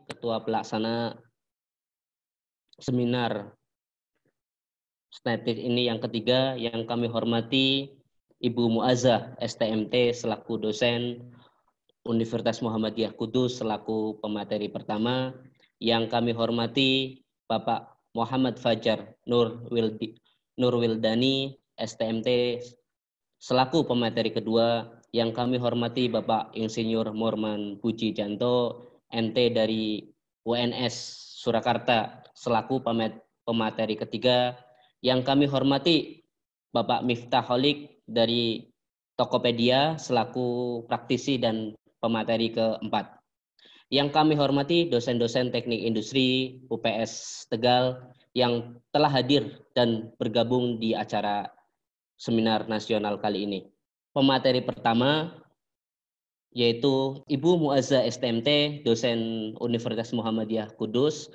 Ketua Pelaksana Seminar Statis ini yang ketiga, yang kami hormati Ibu Muazzah STMT selaku dosen Universitas Muhammadiyah Kudus selaku pemateri pertama, yang kami hormati Bapak Muhammad Fajar Nurwildani STMT selaku pemateri kedua, yang kami hormati Bapak Insinyur Morman Puji Janto MT dari UNS Surakarta selaku pemateri ketiga, yang kami hormati Bapak Miftah Holik dari Tokopedia selaku praktisi dan pemateri keempat. Yang kami hormati dosen-dosen teknik industri UPS Tegal yang telah hadir dan bergabung di acara seminar nasional kali ini. Pemateri pertama yaitu Ibu Muazzah STMT, dosen Universitas Muhammadiyah Kudus,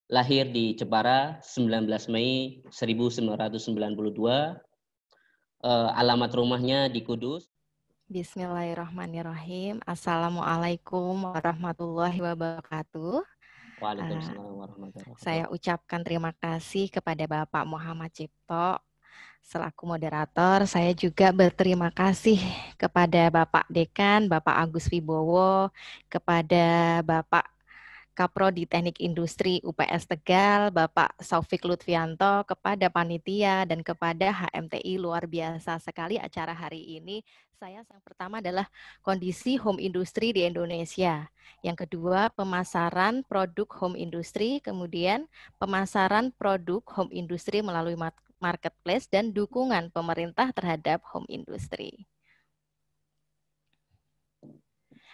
lahir di Jepara 19 Mei 1992. Alamat rumahnya di Kudus. Bismillahirrahmanirrahim. Assalamualaikum warahmatullahi wabarakatuh. Waalaikumsalam warahmatullahi wabarakatuh. Saya ucapkan terima kasih kepada Bapak Muhammad Cipto selaku moderator. Saya juga berterima kasih kepada Bapak Dekan, Bapak Agus Wibowo, kepada Bapak Kaprodi Teknik Industri UPS Tegal, Bapak Saufik Lutfianto, kepada panitia dan kepada HMTI. Luar biasa sekali acara hari ini. Yang pertama adalah kondisi home industry di Indonesia. Yang kedua, pemasaran produk home industry, kemudian pemasaran produk home industry melalui marketplace dan dukungan pemerintah terhadap home industry.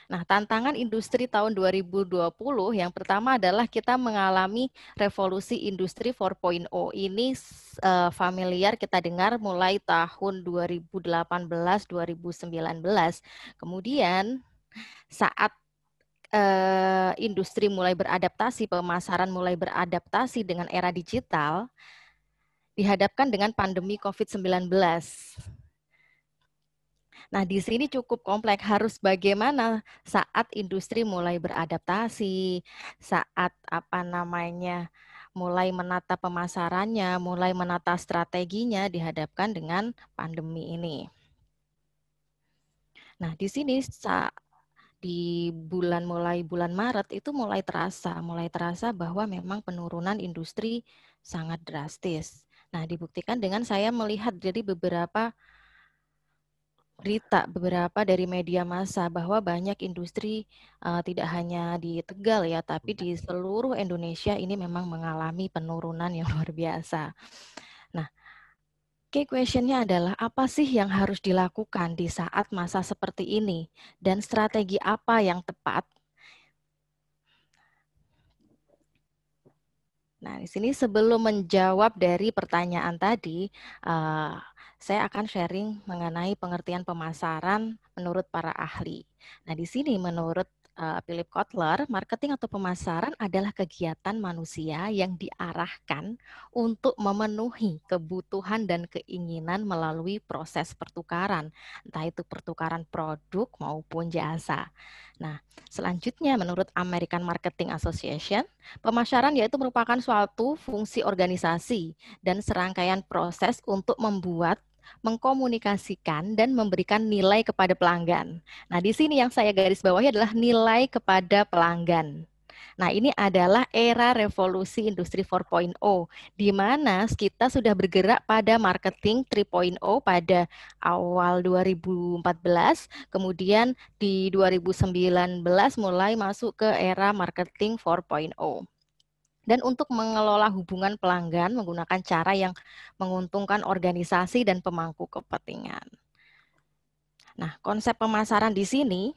Nah, tantangan industri tahun 2020 yang pertama adalah kita mengalami revolusi industri 4.0. Ini familiar kita dengar mulai tahun 2018-2019. Kemudian saat industri mulai beradaptasi, pemasaran mulai beradaptasi dengan era digital, dihadapkan dengan pandemi COVID-19. Nah, di sini cukup kompleks, harus bagaimana saat industri mulai beradaptasi, saat mulai menata pemasarannya, mulai menata strateginya dihadapkan dengan pandemi ini. Nah, di sini di mulai bulan Maret itu mulai terasa bahwa memang penurunan industri sangat drastis. Nah, dibuktikan dengan saya melihat dari beberapa berita dari media massa bahwa banyak industri tidak hanya di Tegal ya, tapi di seluruh Indonesia ini memang mengalami penurunan yang luar biasa. Nah, key question-nya adalah apa sih yang harus dilakukan di saat masa seperti ini dan strategi apa yang tepat? Nah, di sini sebelum menjawab dari pertanyaan tadi, saya akan sharing mengenai pengertian pemasaran menurut para ahli. Nah, di sini menurut Philip Kotler, marketing atau pemasaran adalah kegiatan manusia yang diarahkan untuk memenuhi kebutuhan dan keinginan melalui proses pertukaran, entah itu pertukaran produk maupun jasa. Nah, selanjutnya menurut American Marketing Association, pemasaran yaitu merupakan suatu fungsi organisasi dan serangkaian proses untuk membuat, mengkomunikasikan, dan memberikan nilai kepada pelanggan. Nah, di sini yang saya garis bawahi adalah nilai kepada pelanggan. Nah, ini adalah era revolusi industri 4.0, di mana kita sudah bergerak pada marketing 3.0 pada awal 2014, kemudian di 2019 mulai masuk ke era marketing 4.0. Dan untuk mengelola hubungan pelanggan menggunakan cara yang menguntungkan organisasi dan pemangku kepentingan. Nah, konsep pemasaran di sini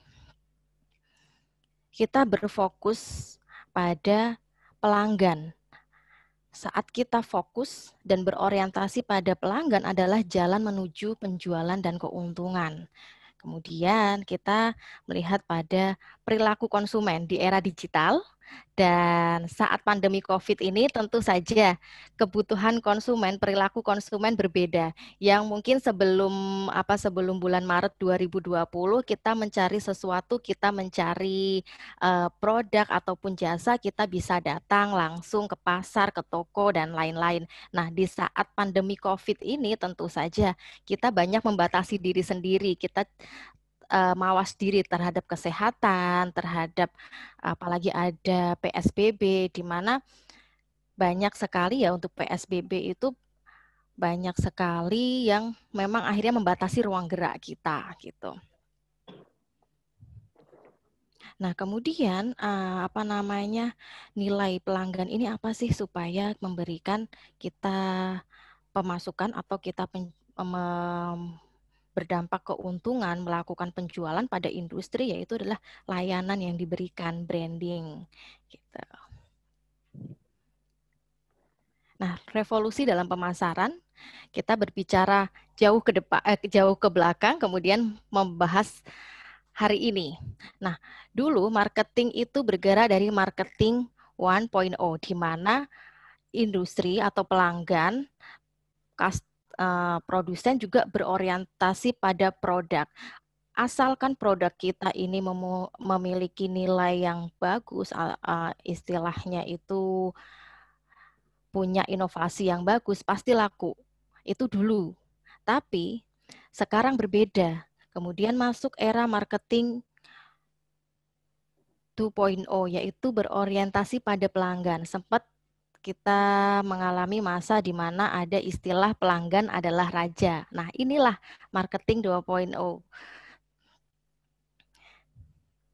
kita berfokus pada pelanggan. Saat kita fokus dan berorientasi pada pelanggan adalah jalan menuju penjualan dan keuntungan. Kemudian kita melihat pada perilaku konsumen di era digital. Dan saat pandemi COVID ini tentu saja kebutuhan konsumen, perilaku konsumen berbeda. Yang mungkin sebelum bulan Maret 2020 kita mencari sesuatu, kita mencari produk ataupun jasa, kita bisa datang langsung ke pasar, ke toko dan lain-lain. Nah, di saat pandemi COVID ini tentu saja kita banyak membatasi diri sendiri. Kita mawas diri terhadap kesehatan, terhadap apalagi ada PSBB, di mana banyak sekali ya untuk PSBB itu banyak sekali yang memang akhirnya membatasi ruang gerak kita gitu. Nah, kemudian nilai pelanggan ini apa sih supaya memberikan kita pemasukan atau kita berdampak keuntungan melakukan penjualan pada industri, yaitu adalah layanan yang diberikan, branding gitu. Nah, revolusi dalam pemasaran, kita berbicara jauh ke belakang, kemudian membahas hari ini. Nah, dulu marketing itu bergerak dari marketing 1.0, di mana industri atau pelanggan, produsen juga berorientasi pada produk. Asalkan produk kita ini memiliki nilai yang bagus, istilahnya itu punya inovasi yang bagus, pasti laku. Itu dulu. Tapi sekarang berbeda. Kemudian masuk era marketing 2.0, yaitu berorientasi pada pelanggan. Sempat kita mengalami masa di mana ada istilah pelanggan adalah raja. Nah, inilah marketing 2.0.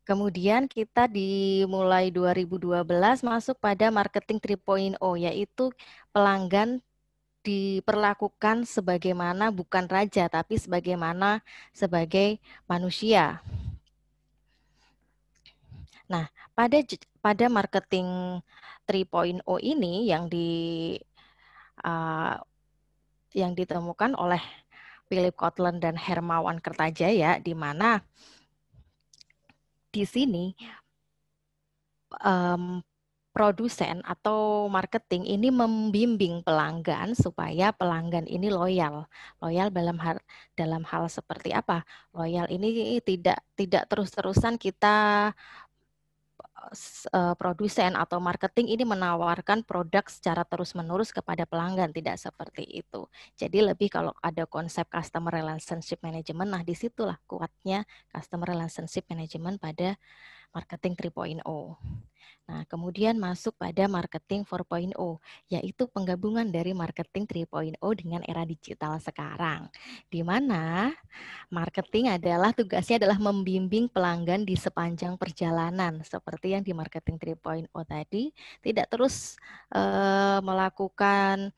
Kemudian kita dimulai 2012 masuk pada marketing 3.0, yaitu pelanggan diperlakukan sebagaimana bukan raja, tapi sebagai manusia. Nah, pada marketing 3.0 ini yang ditemukan oleh Philip Kotler dan Hermawan Kertajaya, di mana di sini produsen atau marketing ini membimbing pelanggan supaya pelanggan ini loyal. Loyal dalam hal seperti apa? Loyal ini tidak terus-terusan kita produsen atau marketing ini menawarkan produk secara terus-menerus kepada pelanggan, tidak seperti itu. Jadi lebih kalau ada konsep customer relationship management, nah disitulah kuatnya customer relationship management pada marketing 3.0. Nah, kemudian masuk pada marketing 4.0, yaitu penggabungan dari marketing 3.0 dengan era digital sekarang, di mana marketing tugasnya adalah membimbing pelanggan di sepanjang perjalanan, seperti yang di marketing 3.0 tadi, tidak terus melakukan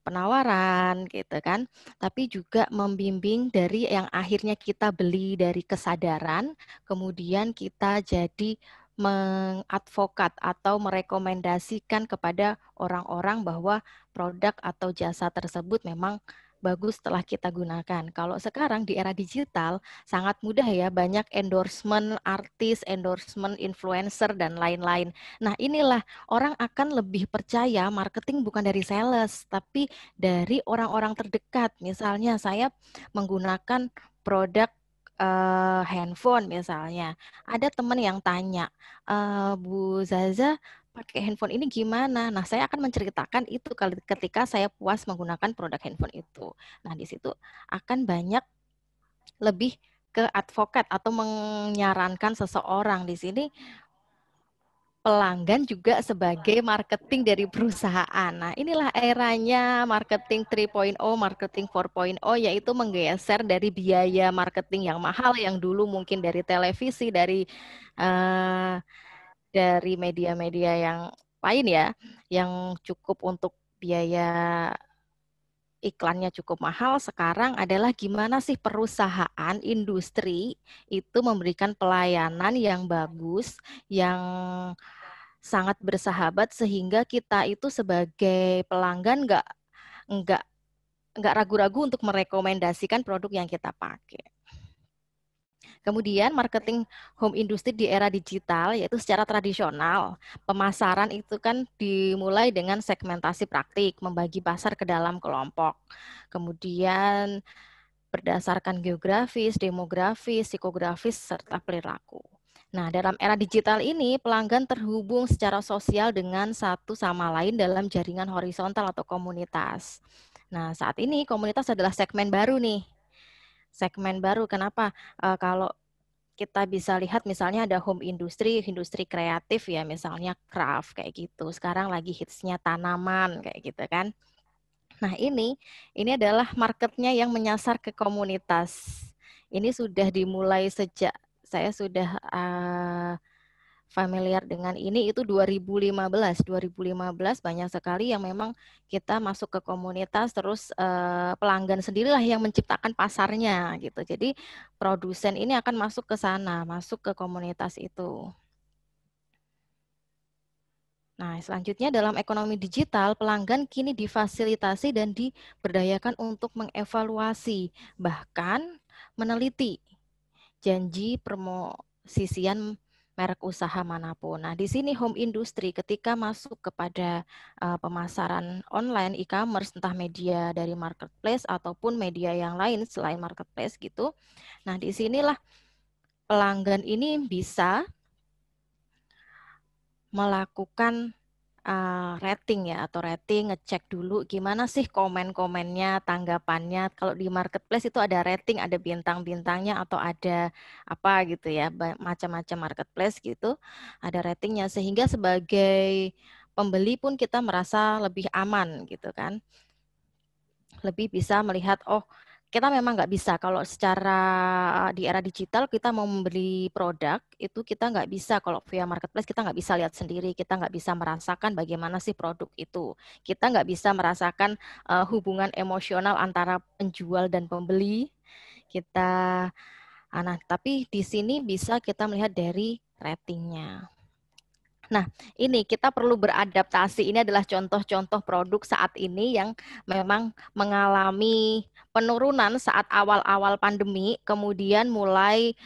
penawaran gitu kan, tapi juga membimbing dari yang akhirnya kita beli dari kesadaran, kemudian kita jadi mengadvokat atau merekomendasikan kepada orang-orang bahwa produk atau jasa tersebut memang bagus setelah kita gunakan. Kalau sekarang di era digital sangat mudah ya, banyak endorsement artis, endorsement influencer dan lain-lain. Nah, inilah orang akan lebih percaya marketing bukan dari sales, tapi dari orang-orang terdekat. Misalnya saya menggunakan produk handphone misalnya, ada teman yang tanya, Bu Zaza pakai handphone ini gimana? Nah, saya akan menceritakan itu ketika saya puas menggunakan produk handphone itu. Nah, di situ akan banyak lebih ke advokat atau menyarankan seseorang. Di sini pelanggan juga sebagai marketing dari perusahaan. Nah, inilah eranya marketing 3.0, marketing 4.0, yaitu menggeser dari biaya marketing yang mahal yang dulu mungkin dari televisi, dari media-media yang lain ya, yang cukup untuk biaya iklannya cukup mahal. Sekarang adalah gimana sih perusahaan, industri itu memberikan pelayanan yang bagus, yang sangat bersahabat sehingga kita itu sebagai pelanggan nggak ragu-ragu untuk merekomendasikan produk yang kita pakai. Kemudian marketing home industry di era digital, yaitu secara tradisional, pemasaran itu kan dimulai dengan segmentasi praktik, membagi pasar ke dalam kelompok. Kemudian berdasarkan geografis, demografis, psikografis, serta perilaku. Nah, dalam era digital ini, pelanggan terhubung secara sosial dengan satu sama lain dalam jaringan horizontal atau komunitas. Nah, saat ini komunitas adalah segmen baru nih. Segmen baru, kenapa? Kalau kita bisa lihat misalnya ada home industri, industri kreatif ya, misalnya craft kayak gitu. Sekarang lagi hitsnya tanaman kayak gitu kan. Nah ini adalah marketnya yang menyasar ke komunitas. Ini sudah dimulai sejak saya sudah familiar dengan ini itu 2015. 2015 banyak sekali yang memang kita masuk ke komunitas terus pelanggan sendirilah yang menciptakan pasarnya gitu. Jadi produsen ini akan masuk ke sana, masuk ke komunitas itu. Nah, selanjutnya dalam ekonomi digital, pelanggan kini difasilitasi dan diberdayakan untuk mengevaluasi, bahkan meneliti janji promosisian merek usaha manapun. Nah, di sini home industry ketika masuk kepada pemasaran online e-commerce, entah media dari marketplace ataupun media yang lain selain marketplace gitu. Nah, di sinilah pelanggan ini bisa melakukan rating ya, atau rating, ngecek dulu gimana sih komen-komennya, tanggapannya. Kalau di marketplace itu ada rating, ada bintang-bintangnya atau ada apa gitu ya, macam-macam marketplace gitu, ada ratingnya sehingga sebagai pembeli pun kita merasa lebih aman gitu kan. Lebih bisa melihat, oh kita memang nggak bisa kalau secara di era digital kita mau membeli produk itu kita nggak bisa kalau via marketplace kita nggak bisa lihat sendiri, kita nggak bisa merasakan bagaimana sih produk itu, kita nggak bisa merasakan hubungan emosional antara penjual dan pembeli kita. Nah tapi di sini bisa kita melihat dari ratingnya. Nah, ini kita perlu beradaptasi. Ini adalah contoh-contoh produk saat ini yang memang mengalami penurunan saat awal-awal pandemi, kemudian mulai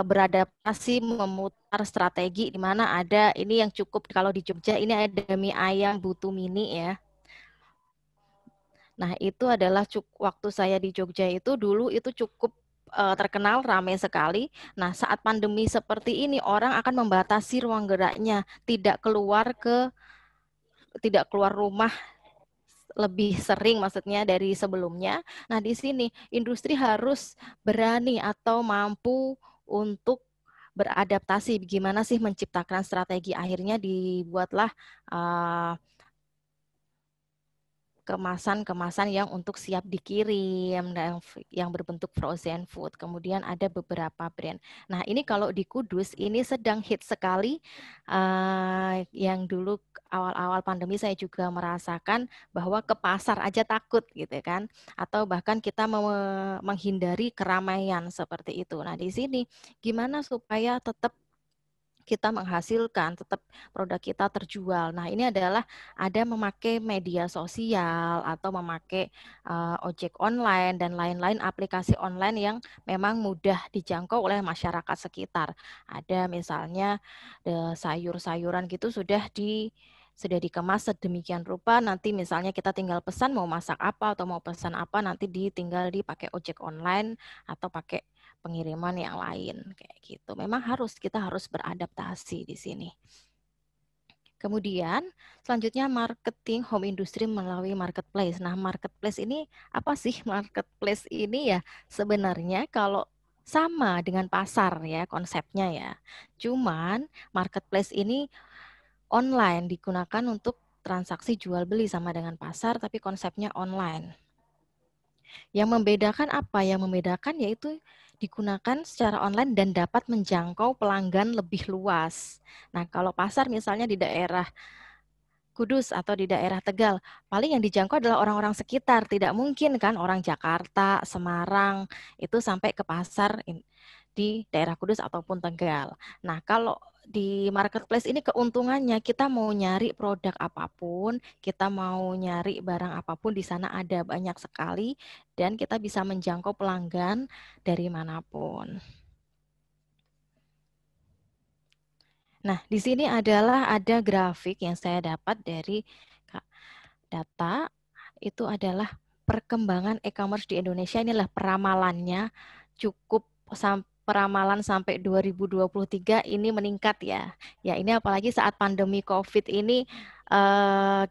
beradaptasi, memutar strategi di mana ada ini yang cukup kalau di Jogja ini ada mie ayam Butu Mini ya. Nah, itu adalah waktu saya di Jogja itu dulu itu cukup terkenal ramai sekali. Nah, saat pandemi seperti ini orang akan membatasi ruang geraknya, tidak keluar rumah lebih sering maksudnya dari sebelumnya. Nah, di sini industri harus berani atau mampu untuk beradaptasi. Gimana sih menciptakan strategi, akhirnya dibuatlah kemasan-kemasan yang untuk siap dikirim dan yang berbentuk frozen food. Kemudian ada beberapa brand. Nah, ini kalau di Kudus ini sedang hit sekali. Yang dulu awal-awal pandemi saya juga merasakan bahwa ke pasar aja takut gitu kan, atau bahkan kita menghindari keramaian seperti itu. Nah, di sini gimana supaya tetap kita menghasilkan, tetap produk kita terjual. Nah, ini adalah ada memakai media sosial atau memakai ojek online dan lain-lain aplikasi online yang memang mudah dijangkau oleh masyarakat sekitar. Ada misalnya sayur-sayuran gitu sudah dikemas sedemikian rupa, nanti misalnya kita tinggal pesan mau masak apa atau mau pesan apa, nanti tinggal dipakai ojek online atau pakai pengiriman yang lain kayak gitu. Memang kita harus beradaptasi di sini. Kemudian selanjutnya marketing home industry melalui marketplace. Nah, marketplace ini apa sih? Marketplace ini ya sebenarnya kalau sama dengan pasar ya konsepnya ya. Cuman marketplace ini online digunakan untuk transaksi jual beli sama dengan pasar tapi konsepnya online. Yang membedakan apa? Yang membedakan yaitu digunakan secara online dan dapat menjangkau pelanggan lebih luas. Nah, kalau pasar misalnya di daerah Kudus atau di daerah Tegal, paling yang dijangkau adalah orang-orang sekitar. Tidak mungkin kan orang Jakarta, Semarang, itu sampai ke pasar di daerah Kudus ataupun Tegal. Nah, kalau di marketplace ini keuntungannya kita mau nyari produk apapun, kita mau nyari barang apapun di sana ada banyak sekali dan kita bisa menjangkau pelanggan dari manapun. Nah, di sini ada grafik yang saya dapat dari data, itu adalah perkembangan e-commerce di Indonesia. Inilah peramalannya, cukup peramalan sampai 2023 ini meningkat ya. Ya, ini apalagi saat pandemi COVID ini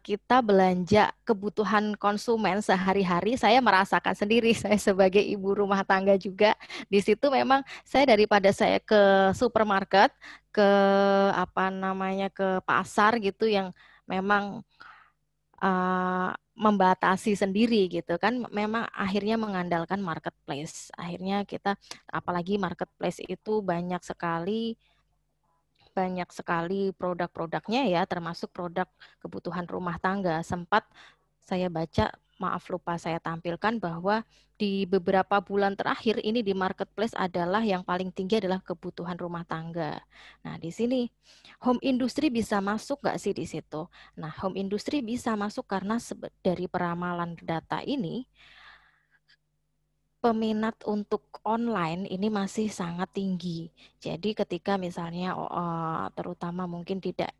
kita belanja kebutuhan konsumen sehari-hari. Saya merasakan sendiri, saya sebagai ibu rumah tangga juga. Di situ memang saya daripada saya ke supermarket, ke ke pasar gitu yang memang membatasi sendiri gitu kan, memang akhirnya mengandalkan marketplace. Akhirnya kita, apalagi marketplace itu banyak sekali produk-produknya ya, termasuk produk kebutuhan rumah tangga. Sempat saya baca, maaf lupa saya tampilkan, bahwa di beberapa bulan terakhir ini di marketplace adalah yang paling tinggi adalah kebutuhan rumah tangga. Nah, di sini home industry bisa masuk nggak sih di situ? Nah, home industry bisa masuk karena dari peramalan data ini, peminat untuk online ini masih sangat tinggi. Jadi ketika misalnya terutama mungkin tidak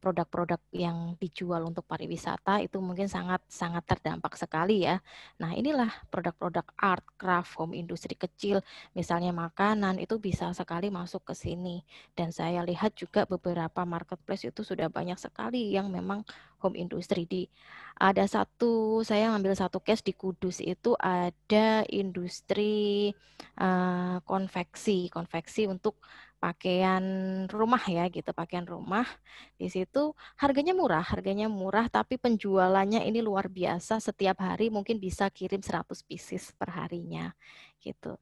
produk-produk yang dijual untuk pariwisata itu mungkin sangat sangat terdampak sekali ya. Nah, inilah produk-produk art, craft, home industri kecil, misalnya makanan itu bisa sekali masuk ke sini. Dan saya lihat juga beberapa marketplace itu sudah banyak sekali yang memang home industry. Saya ngambil satu case di Kudus, itu ada industri konveksi untuk pakaian rumah ya gitu, pakaian rumah. Di situ harganya murah tapi penjualannya ini luar biasa, setiap hari mungkin bisa kirim 100 pieces per harinya gitu.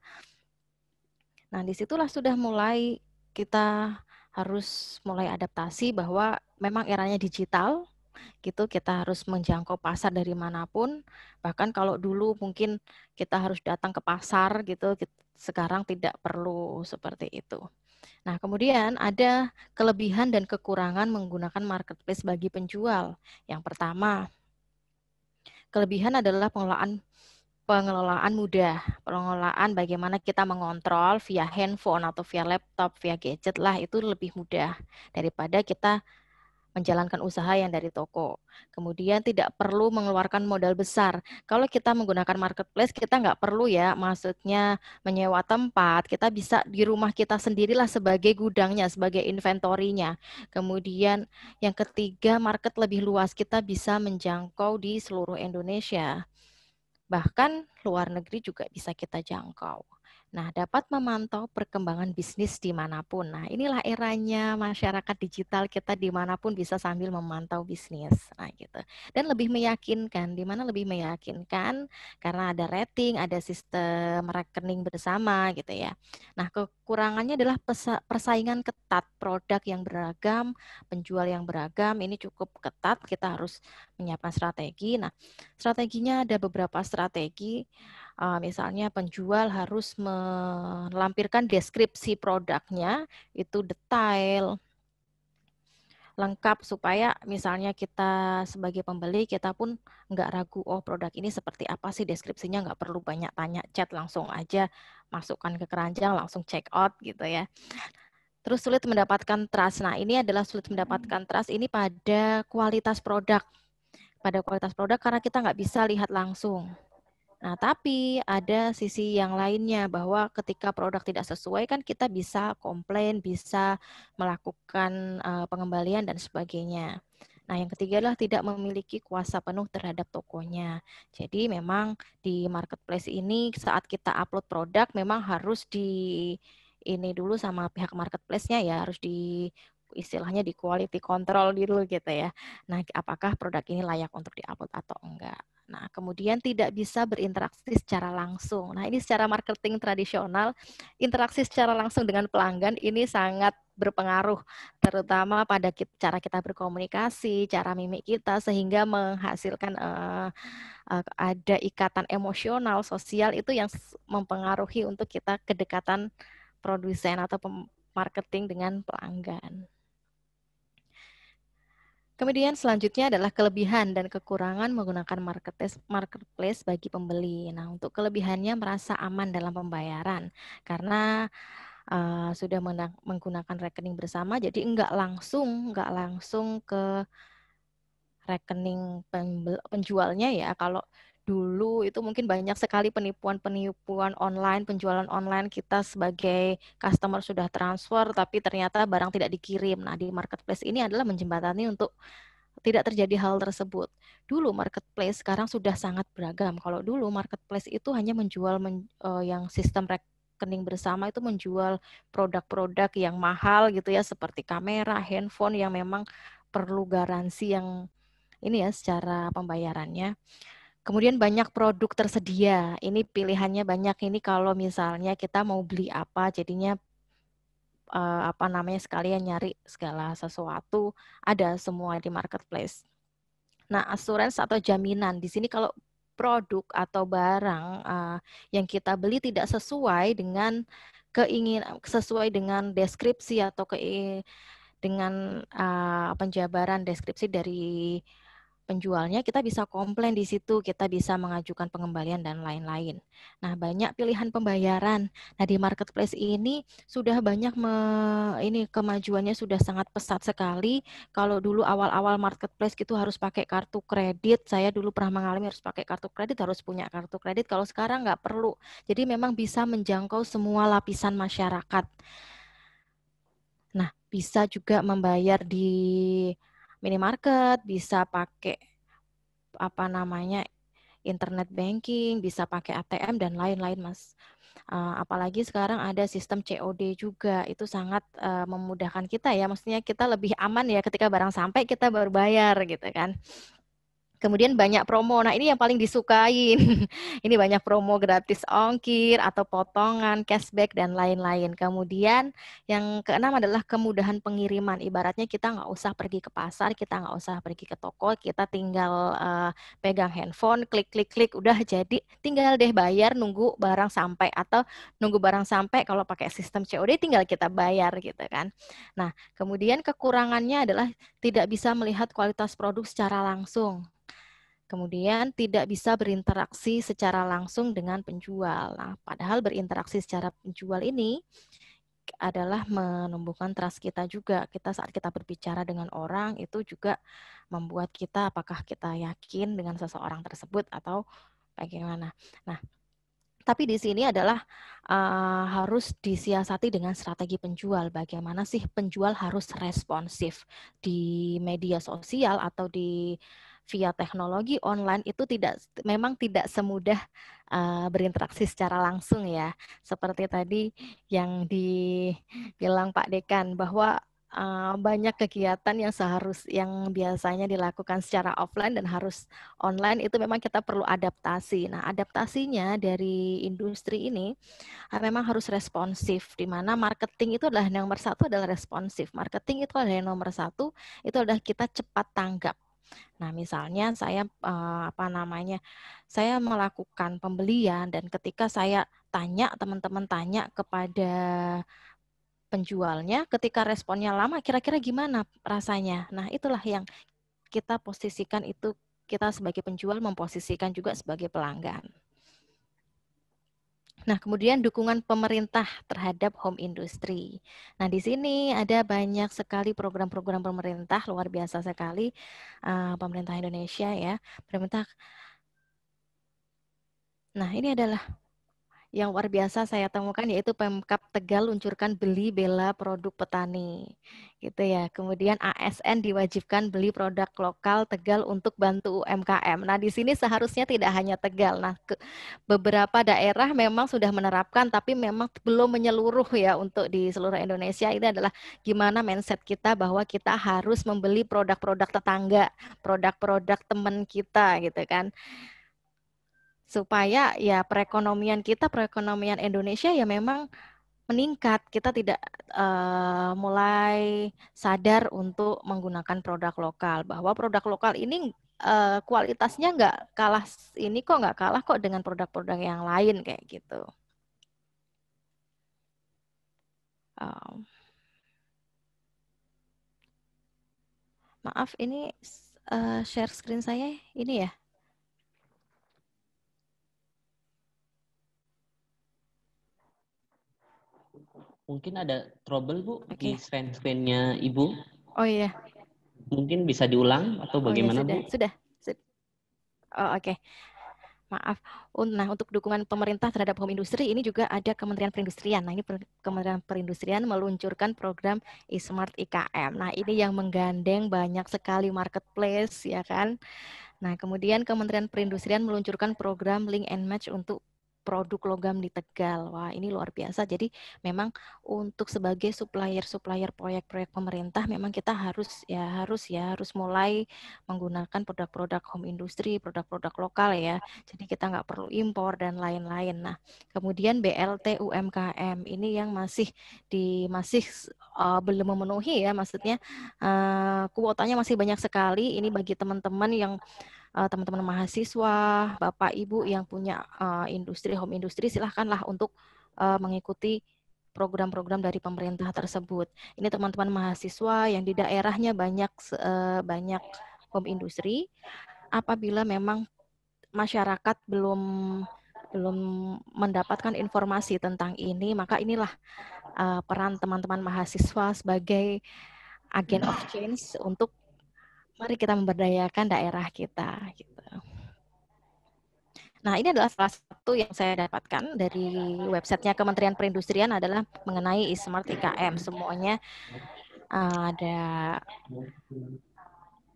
Nah, disitulah sudah mulai kita harus mulai adaptasi bahwa memang eranya digital gitu, kita harus menjangkau pasar dari manapun. Bahkan kalau dulu mungkin kita harus datang ke pasar gitu, sekarang tidak perlu seperti itu. Nah, kemudian ada kelebihan dan kekurangan menggunakan marketplace bagi penjual. Yang pertama, kelebihan adalah pengelolaan mudah, pengelolaan bagaimana kita mengontrol via handphone atau via laptop, via gadget lah, itu lebih mudah daripada kita menjalankan usaha yang dari toko. Kemudian tidak perlu mengeluarkan modal besar. Kalau kita menggunakan marketplace, kita nggak perlu ya, maksudnya menyewa tempat. Kita bisa di rumah kita sendirilah sebagai gudangnya, sebagai inventorinya. Kemudian yang ketiga, market lebih luas. Kita bisa menjangkau di seluruh Indonesia. Bahkan luar negeri juga bisa kita jangkau. Nah, dapat memantau perkembangan bisnis dimanapun. Nah, inilah eranya masyarakat digital, kita dimanapun bisa sambil memantau bisnis. Nah, gitu. Dan lebih meyakinkan, di mana lebih meyakinkan karena ada rating, ada sistem rekening bersama gitu ya. Nah, kekurangannya adalah persaingan ketat, produk yang beragam, penjual yang beragam, ini cukup ketat, kita harus menyiapkan strategi. Nah, strateginya ada beberapa strategi. Misalnya penjual harus melampirkan deskripsi produknya itu detail, lengkap, supaya misalnya kita sebagai pembeli kita pun nggak ragu, oh produk ini seperti apa sih deskripsinya, nggak perlu banyak tanya, chat langsung aja, masukkan ke keranjang langsung check out gitu ya. Terus sulit mendapatkan trust. Nah, ini adalah sulit mendapatkan trust ini pada kualitas produk. Pada kualitas produk karena kita nggak bisa lihat langsung. Nah, tapi ada sisi yang lainnya, bahwa ketika produk tidak sesuai kan kita bisa komplain, bisa melakukan pengembalian dan sebagainya. Nah, yang ketiga adalah tidak memiliki kuasa penuh terhadap tokonya. Jadi memang di marketplace ini saat kita upload produk memang harus ini dulu sama pihak marketplace-nya ya, harus istilahnya di quality control dulu gitu ya. Nah, apakah produk ini layak untuk diupload atau enggak. Nah, kemudian tidak bisa berinteraksi secara langsung. Nah, ini secara marketing tradisional, interaksi secara langsung dengan pelanggan ini sangat berpengaruh, terutama pada cara kita berkomunikasi, cara mimik kita, sehingga menghasilkan ada ikatan emosional, sosial, itu yang mempengaruhi untuk kita kedekatan produsen atau marketing dengan pelanggan. Kemudian selanjutnya adalah kelebihan dan kekurangan menggunakan marketplace bagi pembeli. Nah, untuk kelebihannya merasa aman dalam pembayaran karena sudah menggunakan rekening bersama, jadi nggak langsung ke rekening penjualnya ya. Kalau dulu itu mungkin banyak sekali penipuan online, penjualan online, kita sebagai customer sudah transfer tapi ternyata barang tidak dikirim. Nah, di marketplace ini adalah menjembatani untuk tidak terjadi hal tersebut. Dulu marketplace, sekarang sudah sangat beragam. Kalau dulu marketplace itu hanya menjual yang sistem rekening bersama, itu menjual produk-produk yang mahal gitu ya, seperti kamera, handphone yang memang perlu garansi yang ini ya secara pembayarannya. Kemudian banyak produk tersedia. Ini pilihannya banyak. Ini kalau misalnya kita mau beli apa, jadinya sekalian nyari segala sesuatu, ada semua di marketplace. Nah, asuransi atau jaminan di sini kalau produk atau barang yang kita beli tidak sesuai dengan sesuai dengan deskripsi atau dengan penjabaran deskripsi dari penjualnya, kita bisa komplain di situ, kita bisa mengajukan pengembalian dan lain-lain. Nah, banyak pilihan pembayaran. Nah, di marketplace ini sudah banyak ini kemajuannya sudah sangat pesat sekali. Kalau dulu awal-awal marketplace gitu harus pakai kartu kredit, saya dulu pernah mengalami harus pakai kartu kredit, harus punya kartu kredit. Kalau sekarang nggak perlu. Jadi memang bisa menjangkau semua lapisan masyarakat. Nah, bisa juga membayar di minimarket, bisa pakai internet banking, bisa pakai ATM dan lain-lain, Mas. Apalagi sekarang ada sistem COD juga, itu sangat memudahkan kita ya, maksudnya kita lebih aman ya ketika barang sampai kita baru bayar gitu kan. Kemudian banyak promo. Nah, ini yang paling disukain. Ini banyak promo gratis ongkir atau potongan, cashback, dan lain-lain. Kemudian yang keenam adalah kemudahan pengiriman. Ibaratnya kita nggak usah pergi ke pasar, kita nggak usah pergi ke toko, kita tinggal pegang handphone, klik, udah jadi. Tinggal deh bayar, nunggu barang sampai. Atau nunggu barang sampai kalau pakai sistem COD tinggal kita bayar gitu kan. Nah, kemudian kekurangannya adalah tidak bisa melihat kualitas produk secara langsung. Kemudian tidak bisa berinteraksi secara langsung dengan penjual. Nah, padahal berinteraksi secara penjual ini adalah menumbuhkan trust kita juga. Kita saat kita berbicara dengan orang itu juga membuat kita apakah kita yakin dengan seseorang tersebut atau bagaimana. Nah, tapi di sini adalah harus disiasati dengan strategi penjual. Bagaimana sih penjual harus responsif di media sosial atau di via teknologi online itu memang tidak semudah berinteraksi secara langsung ya. Seperti tadi yang dibilang Pak Dekan bahwa banyak kegiatan yang biasanya dilakukan secara offline dan harus online itu memang kita perlu adaptasi. Nah, adaptasinya dari industri ini memang harus responsif, di mana marketing itu adalah yang nomor satu adalah responsif. Marketing itu adalah yang nomor satu, itu adalah kita cepat tanggap. Nah, misalnya saya saya melakukan pembelian dan ketika saya teman-teman tanya kepada penjualnya, ketika responnya lama, kira-kira gimana rasanya? Nah, itulah yang kita posisikan itu, kita sebagai penjual memposisikan juga sebagai pelanggan. Nah, kemudian dukungan pemerintah terhadap home industry. Nah, di sini ada banyak sekali program-program pemerintah, luar biasa sekali pemerintah Indonesia ya. Nah, ini adalah yang luar biasa saya temukan yaitu Pemkab Tegal luncurkan beli bela produk petani gitu ya. Kemudian ASN diwajibkan beli produk lokal Tegal untuk bantu UMKM. Nah, di sini seharusnya tidak hanya Tegal. Nah, beberapa daerah memang sudah menerapkan tapi memang belum menyeluruh ya untuk di seluruh Indonesia. Ini adalah gimana mindset kita bahwa kita harus membeli produk-produk tetangga, produk-produk teman kita gitu kan, supaya ya perekonomian Indonesia ya memang meningkat. Kita tidak mulai sadar untuk menggunakan produk lokal, bahwa produk lokal ini kualitasnya nggak kalah kok dengan produk-produk yang lain kayak gitu. Maaf, ini share screen saya ini ya. Mungkin ada trouble Bu di Oke. screen-nya Ibu. Oh iya. Mungkin bisa diulang atau Oh iya, bagaimana sudah. Bu? Sudah. Oh, oke. Maaf. Nah, untuk dukungan pemerintah terhadap home industry ini juga ada Kementerian Perindustrian. Nah, ini Kementerian Perindustrian meluncurkan program e-smart IKM. Nah, ini yang menggandeng banyak sekali marketplace, ya kan? Nah, kemudian Kementerian Perindustrian meluncurkan program link and match untuk produk logam di Tegal. Wah, ini luar biasa. Jadi memang untuk sebagai supplier proyek-proyek pemerintah memang kita harus mulai menggunakan produk-produk home industry, produk-produk lokal ya. Jadi kita nggak perlu impor dan lain-lain. Nah, kemudian BLT UMKM ini yang masih belum memenuhi ya, maksudnya kuotanya masih banyak sekali. Ini bagi teman-teman yang teman-teman mahasiswa, Bapak Ibu yang punya home industri, silahkanlah untuk mengikuti program-program dari pemerintah tersebut. Ini teman-teman mahasiswa yang di daerahnya banyak home industri. Apabila memang masyarakat belum mendapatkan informasi tentang ini, maka inilah peran teman-teman mahasiswa sebagai agent of change untuk mari kita memberdayakan daerah kita. Gitu. Nah, ini adalah salah satu yang saya dapatkan dari websitenya Kementerian Perindustrian adalah mengenai e-smart IKM. Semuanya ada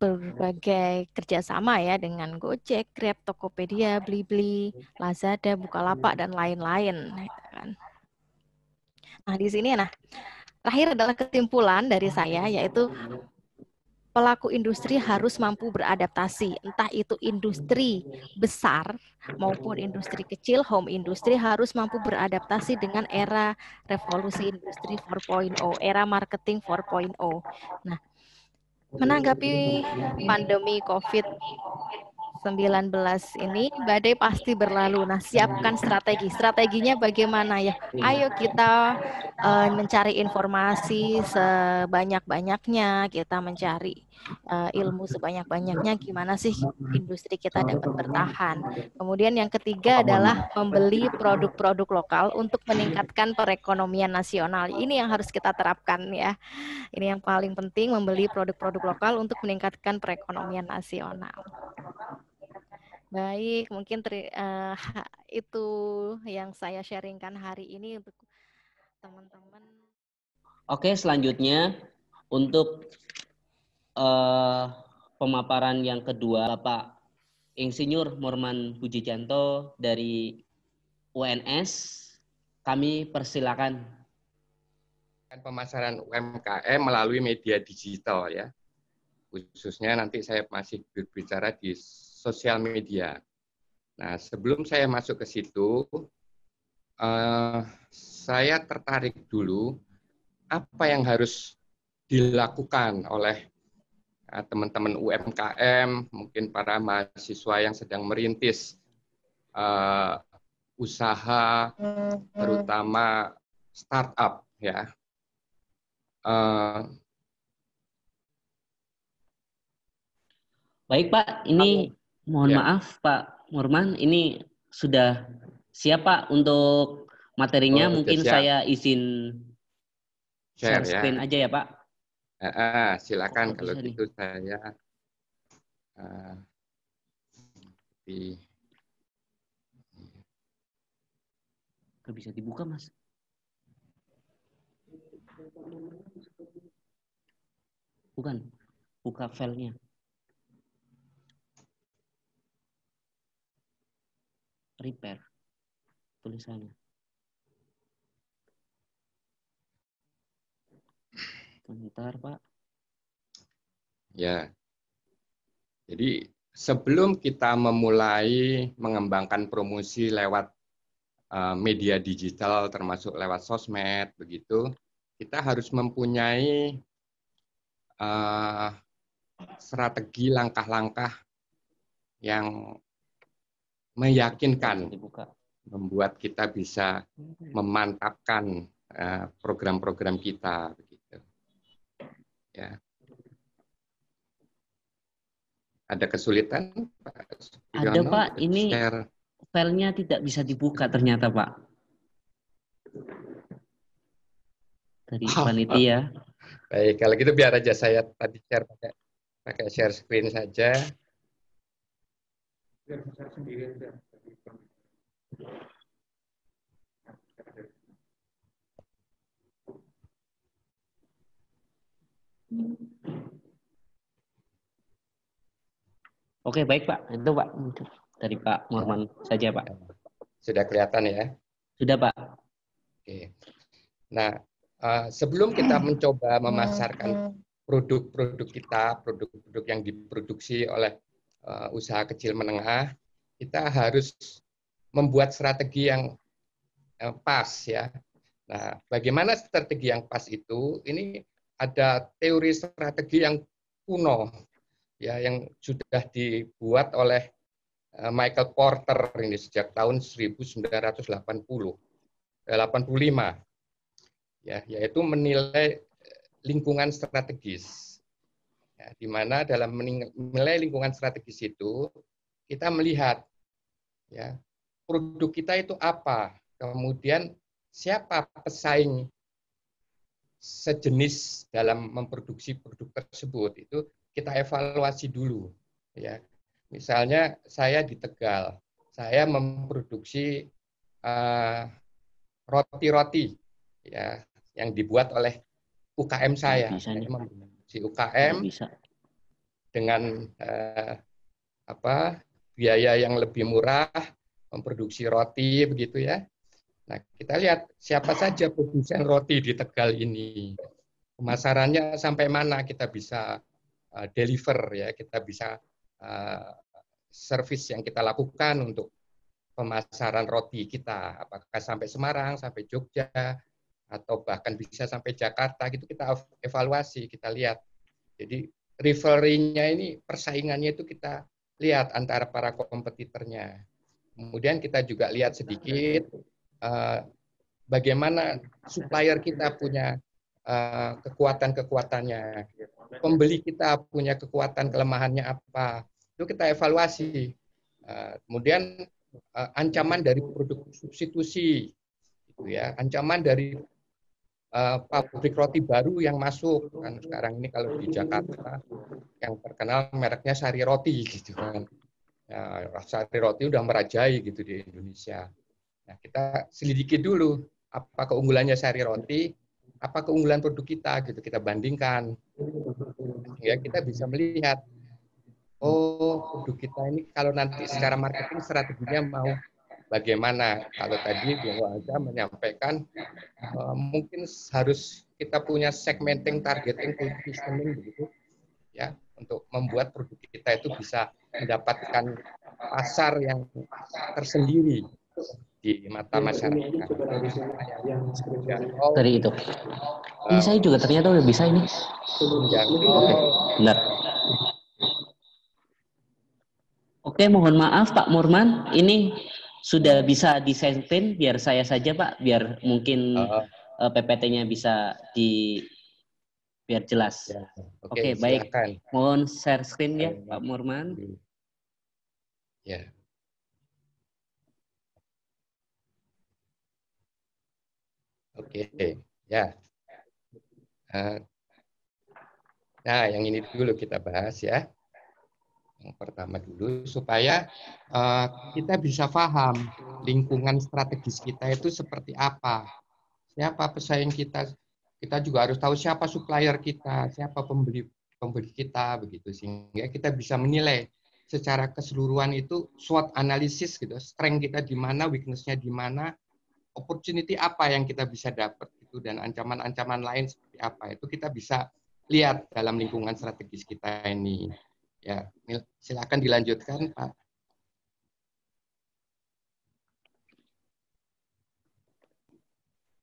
berbagai kerjasama ya dengan Gojek, Grab, Tokopedia, Blibli, Lazada, Bukalapak, dan lain-lain. Nah, di sini terakhir adalah kesimpulan dari saya, yaitu pelaku industri harus mampu beradaptasi, entah itu industri besar maupun industri kecil, home industry harus mampu beradaptasi dengan era revolusi industri 4.0, era marketing 4.0. Nah, menanggapi pandemi COVID-19 ini, badai pasti berlalu. Nah, siapkan strategi. Strateginya bagaimana ya? Ayo kita mencari informasi sebanyak-banyaknya, kita mencari ilmu sebanyak-banyaknya, gimana sih industri kita dapat bertahan. Kemudian yang ketiga adalah membeli produk-produk lokal untuk meningkatkan perekonomian nasional. Ini yang harus kita terapkan ya. Ini yang paling penting, membeli produk-produk lokal untuk meningkatkan perekonomian nasional. Baik, mungkin itu yang saya sharingkan hari ini untuk teman-teman. Oke, selanjutnya untuk pemaparan yang kedua, Bapak Insinyur Morman Pujijanto dari UNS, kami persilakan. Pemasaran UMKM melalui media digital ya, khususnya nanti saya masih berbicara di sosial media. Nah, sebelum saya masuk ke situ, saya tertarik dulu apa yang harus dilakukan oleh teman-teman UMKM, mungkin para mahasiswa yang sedang merintis usaha, terutama startup ya. Baik Pak, ini mohon maaf Pak Morman, ini sudah siap Pak untuk materinya. Mungkin saya izin share screen aja ya Pak. Silakan kalau gitu saya bisa dibuka Mas. Bukan, buka filenya. Repair tulisannya. Bentar Pak. Ya, jadi sebelum kita memulai mengembangkan promosi lewat media digital, termasuk lewat sosmed, begitu, kita harus mempunyai strategi langkah-langkah yang meyakinkan, membuat kita bisa memantapkan program-program kita, begitu. Ya. Ada kesulitan, Pak? Ada Pak, ini filenya tidak bisa dibuka ternyata Pak. dari panitia. Baik, kalau gitu biar aja saya tadi share pakai share screen saja. Biar share sendiri aja. Oke, baik Pak. Itu Pak dari Pak Morman saja Pak. Sudah kelihatan ya? Sudah Pak. Oke. Nah, sebelum kita mencoba memasarkan produk-produk kita, produk-produk yang diproduksi oleh usaha kecil menengah, kita harus membuat strategi yang pas ya. Nah, bagaimana strategi yang pas itu? Ini ada teori strategi yang kuno ya, yang sudah dibuat oleh Michael Porter ini sejak tahun 1985 ya, yaitu menilai lingkungan strategis. Ya, di mana dalam menilai lingkungan strategis itu kita melihat ya produk kita itu apa, kemudian siapa pesaing sejenis dalam memproduksi produk tersebut, itu kita evaluasi dulu ya. Misalnya saya di Tegal, saya memproduksi roti-roti ya yang dibuat oleh UKM saya. Saya memproduksi UKM dengan biaya yang lebih murah, memproduksi roti begitu ya. Nah, kita lihat siapa saja produsen roti di Tegal ini. Pemasarannya sampai mana kita bisa deliver ya, kita bisa service yang kita lakukan untuk pemasaran roti kita, apakah sampai Semarang, sampai Jogja, atau bahkan bisa sampai Jakarta, gitu kita evaluasi, kita lihat. Jadi rivalry-nya ini, persaingannya itu kita lihat antara para kompetitornya. Kemudian kita juga lihat sedikit bagaimana supplier kita punya kekuatan-kekuatannya, pembeli kita punya kekuatan kelemahannya apa, itu kita evaluasi. Kemudian ancaman dari produk substitusi, gitu ya, ancaman dari pabrik roti baru yang masuk kan sekarang ini kalau di Jakarta yang terkenal mereknya Sari Roti gitu kan. Ya, Sari Roti udah merajai gitu di Indonesia. Nah, kita selidiki dulu apa keunggulannya Sari Roti, apa keunggulan produk kita gitu, kita bandingkan. Ya, kita bisa melihat oh, produk kita ini kalau nanti secara marketing strateginya mau bagaimana. Kalau tadi Bung Waza menyampaikan mungkin harus kita punya segmenting, targeting, positioning begitu ya, untuk membuat produk kita itu bisa mendapatkan pasar yang tersendiri di mata masyarakat. Dari itu. Ini saya juga ternyata udah bisa ini. Benar. Oke, mohon maaf Pak Murman, ini sudah bisa disentin biar saya saja Pak, biar mungkin PPT-nya bisa biar jelas. Ya, Oke, baik. Mohon share screen ya Pak Murman. Ya. Oke, ya. Nah, yang ini dulu kita bahas ya. Yang pertama dulu supaya kita bisa paham lingkungan strategis kita itu seperti apa. Siapa pesaing kita? Kita juga harus tahu siapa supplier kita, siapa pembeli kita begitu, sehingga kita bisa menilai secara keseluruhan itu SWOT analisis gitu. Strength kita di mana, weakness-nya di mana, opportunity apa yang kita bisa dapat itu, dan ancaman-ancaman lain seperti apa. Itu kita bisa lihat dalam lingkungan strategis kita ini. Ya, silakan dilanjutkan, Pak.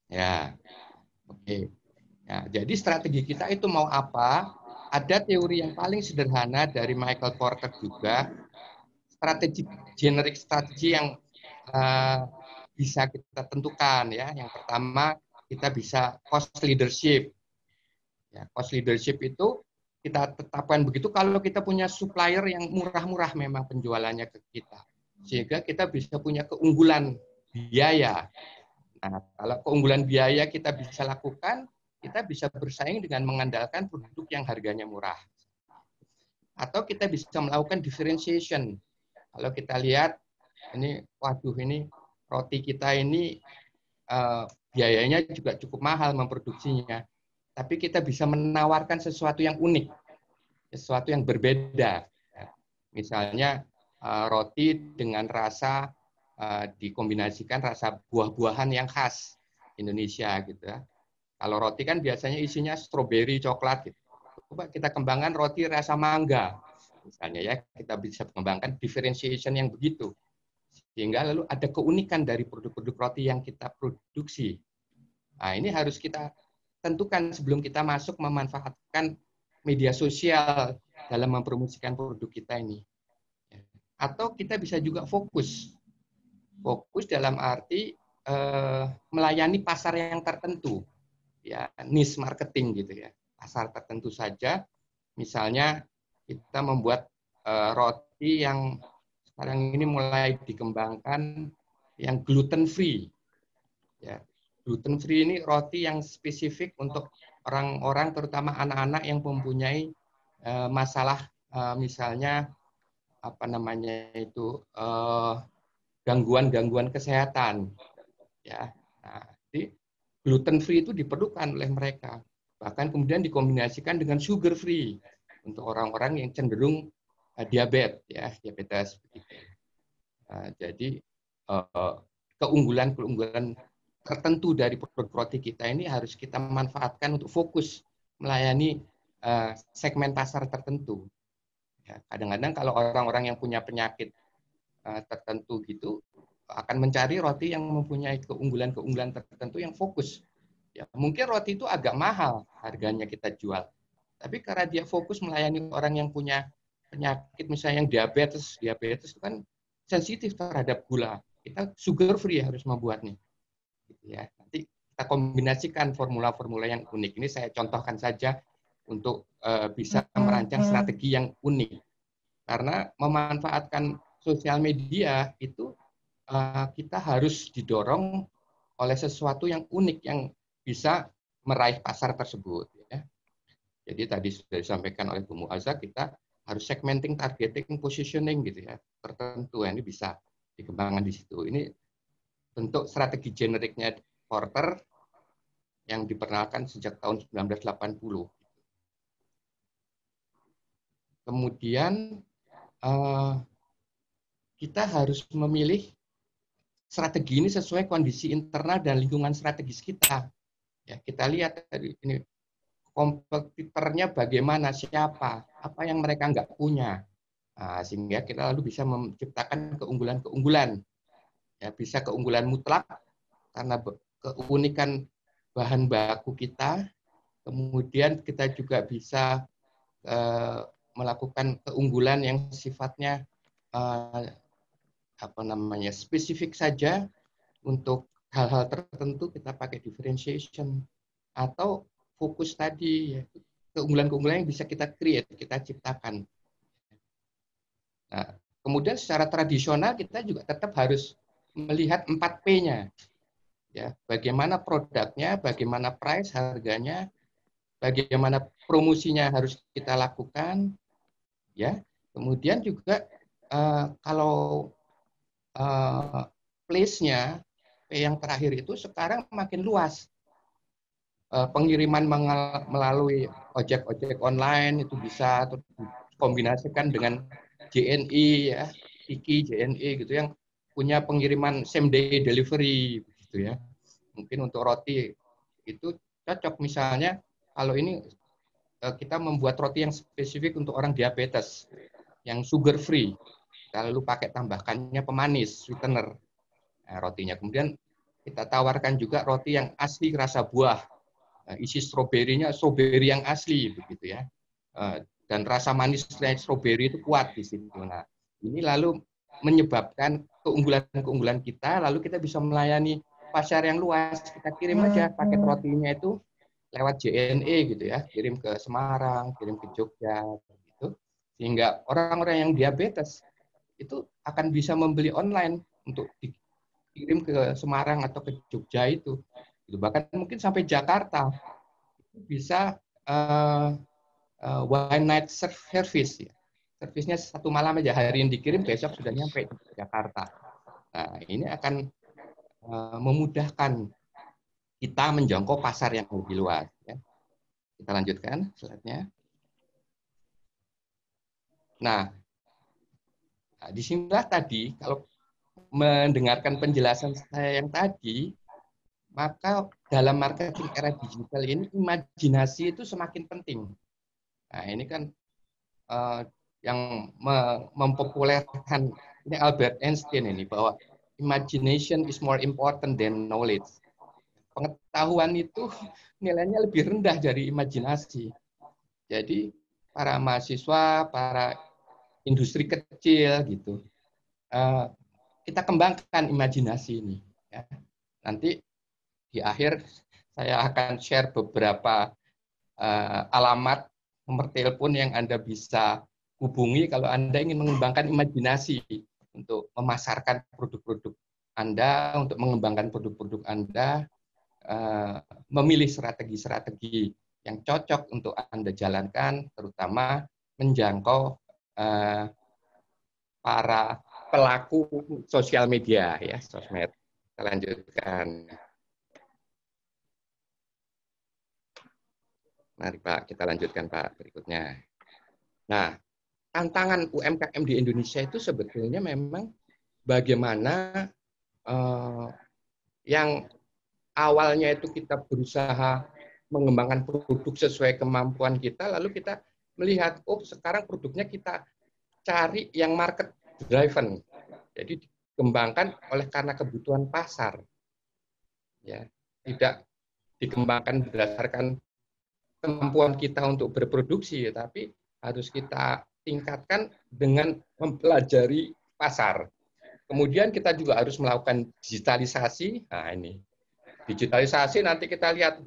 Ya, oke. Ya, jadi strategi kita itu mau apa? Ada teori yang paling sederhana dari Michael Porter juga, strategi generic strategi yang bisa kita tentukan ya. Yang pertama kita bisa cost leadership. Ya, cost leadership itu kita tetapkan begitu kalau kita punya supplier yang murah-murah memang penjualannya ke kita, sehingga kita bisa punya keunggulan biaya. Nah, kalau keunggulan biaya kita bisa lakukan, kita bisa bersaing dengan mengandalkan produk yang harganya murah. Atau kita bisa melakukan differentiation. Kalau kita lihat, ini, waduh, ini roti kita ini biayanya juga cukup mahal memproduksinya. Tapi kita bisa menawarkan sesuatu yang unik, sesuatu yang berbeda. Misalnya roti dengan rasa dikombinasikan rasa buah-buahan yang khas Indonesia gitu ya. Kalau roti kan biasanya isinya stroberi, coklat gitu. Coba kita kembangkan roti rasa mangga. Misalnya ya, kita bisa mengembangkan differentiation yang begitu. Sehingga lalu ada keunikan dari produk-produk roti yang kita produksi. Nah, ini harus kita tentukan sebelum kita masuk memanfaatkan media sosial dalam mempromosikan produk kita ini. Atau kita bisa juga fokus dalam arti melayani pasar yang tertentu, ya, niche marketing gitu ya, pasar tertentu saja. Misalnya kita membuat roti yang sekarang ini mulai dikembangkan yang gluten free, ya. Gluten free ini roti yang spesifik untuk orang-orang, terutama anak-anak yang mempunyai masalah misalnya apa namanya itu gangguan-gangguan kesehatan, ya. Nah, jadi gluten free itu diperlukan oleh mereka. Bahkan kemudian dikombinasikan dengan sugar free untuk orang-orang yang cenderung diabetes begitu. Jadi keunggulan-keunggulan tertentu dari produk roti kita ini harus kita manfaatkan untuk fokus melayani segmen pasar tertentu. Ya, kadang-kadang kalau orang-orang yang punya penyakit tertentu gitu akan mencari roti yang mempunyai keunggulan-keunggulan tertentu yang fokus. Ya, mungkin roti itu agak mahal harganya kita jual, tapi karena dia fokus melayani orang yang punya penyakit misalnya yang diabetes itu kan sensitif terhadap gula. Kita sugar free harus membuatnya. Ya, nanti kita kombinasikan formula-formula yang unik. Ini saya contohkan saja untuk bisa merancang strategi yang unik. Karena memanfaatkan sosial media itu kita harus didorong oleh sesuatu yang unik yang bisa meraih pasar tersebut. Ya. Jadi tadi sudah disampaikan oleh Bu Muazzah, kita harus segmenting, targeting, positioning gitu ya tertentu. Ini bisa dikembangkan di situ. Ini bentuk strategi generiknya Porter yang diperkenalkan sejak tahun 1980. Kemudian kita harus memilih strategi ini sesuai kondisi internal dan lingkungan strategis kita. Ya, kita lihat dari ini kompetitornya bagaimana, siapa, apa yang mereka nggak punya, sehingga kita lalu bisa menciptakan keunggulan-keunggulan. Ya, bisa keunggulan mutlak karena keunikan bahan baku kita, kemudian kita juga bisa melakukan keunggulan yang sifatnya spesifik saja untuk hal-hal tertentu kita pakai differentiation atau fokus tadi, ya, keunggulan-keunggulan yang bisa kita create, kita ciptakan. Nah, kemudian secara tradisional kita juga tetap harus melihat 4P-nya. Ya, bagaimana produknya, bagaimana price, harganya, bagaimana promosinya harus kita lakukan, ya. Kemudian juga kalau place-nya yang terakhir itu sekarang makin luas. Pengiriman melalui ojek online itu bisa dikombinasikan dengan JNE, ya, Tiki, JNE gitu yang punya pengiriman same day delivery begitu ya. Mungkin untuk roti itu cocok misalnya kalau ini kita membuat roti yang spesifik untuk orang diabetes yang sugar free. Lalu pakai tambahkannya pemanis, sweetener rotinya. Kemudian kita tawarkan juga roti yang asli rasa buah, isi stroberinya stroberi yang asli begitu ya. Dan rasa manis dari stroberi itu kuat di situ. Nah, ini lalu menyebabkan keunggulan-keunggulan kita, lalu kita bisa melayani pasar yang luas. Kita kirim aja paket rotinya itu lewat JNE gitu ya, kirim ke Semarang, kirim ke Jogja gitu. Sehingga orang-orang yang diabetes itu akan bisa membeli online untuk dikirim ke Semarang atau ke Jogja itu. Bahkan mungkin sampai Jakarta. bisa one night service ya. Servisnya 1 malam aja, hari ini dikirim, besok sudah nyampe di Jakarta. Nah, ini akan memudahkan kita menjangkau pasar yang lebih luas. Ya. Kita lanjutkan slide-nya. Nah, disinilah tadi, kalau mendengarkan penjelasan saya yang tadi, maka dalam marketing era digital ini, imajinasi itu semakin penting. Nah, ini kan yang mempopulerkan, ini Albert Einstein ini, bahwa imagination is more important than knowledge. Pengetahuan itu nilainya lebih rendah dari imajinasi. Jadi para mahasiswa, para industri kecil gitu, kita kembangkan imajinasi ini. Ya. Nanti di akhir saya akan share beberapa alamat nomor telepon yang Anda bisa hubungi kalau Anda ingin mengembangkan imajinasi untuk memasarkan produk-produk Anda, untuk mengembangkan produk-produk Anda, memilih strategi-strategi yang cocok untuk Anda jalankan, terutama menjangkau para pelaku sosial media, ya, sosmed. Kita lanjutkan. Mari Pak, kita lanjutkan Pak berikutnya. Nah, tantangan UMKM di Indonesia itu sebetulnya memang bagaimana yang awalnya itu kita berusaha mengembangkan produk sesuai kemampuan kita, lalu kita melihat, oh sekarang produknya kita cari yang market driven. Jadi dikembangkan oleh karena kebutuhan pasar. Ya, tidak dikembangkan berdasarkan kemampuan kita untuk berproduksi, tapi harus kita tingkatkan dengan mempelajari pasar. Kemudian kita juga harus melakukan digitalisasi. Nah ini, digitalisasi nanti kita lihat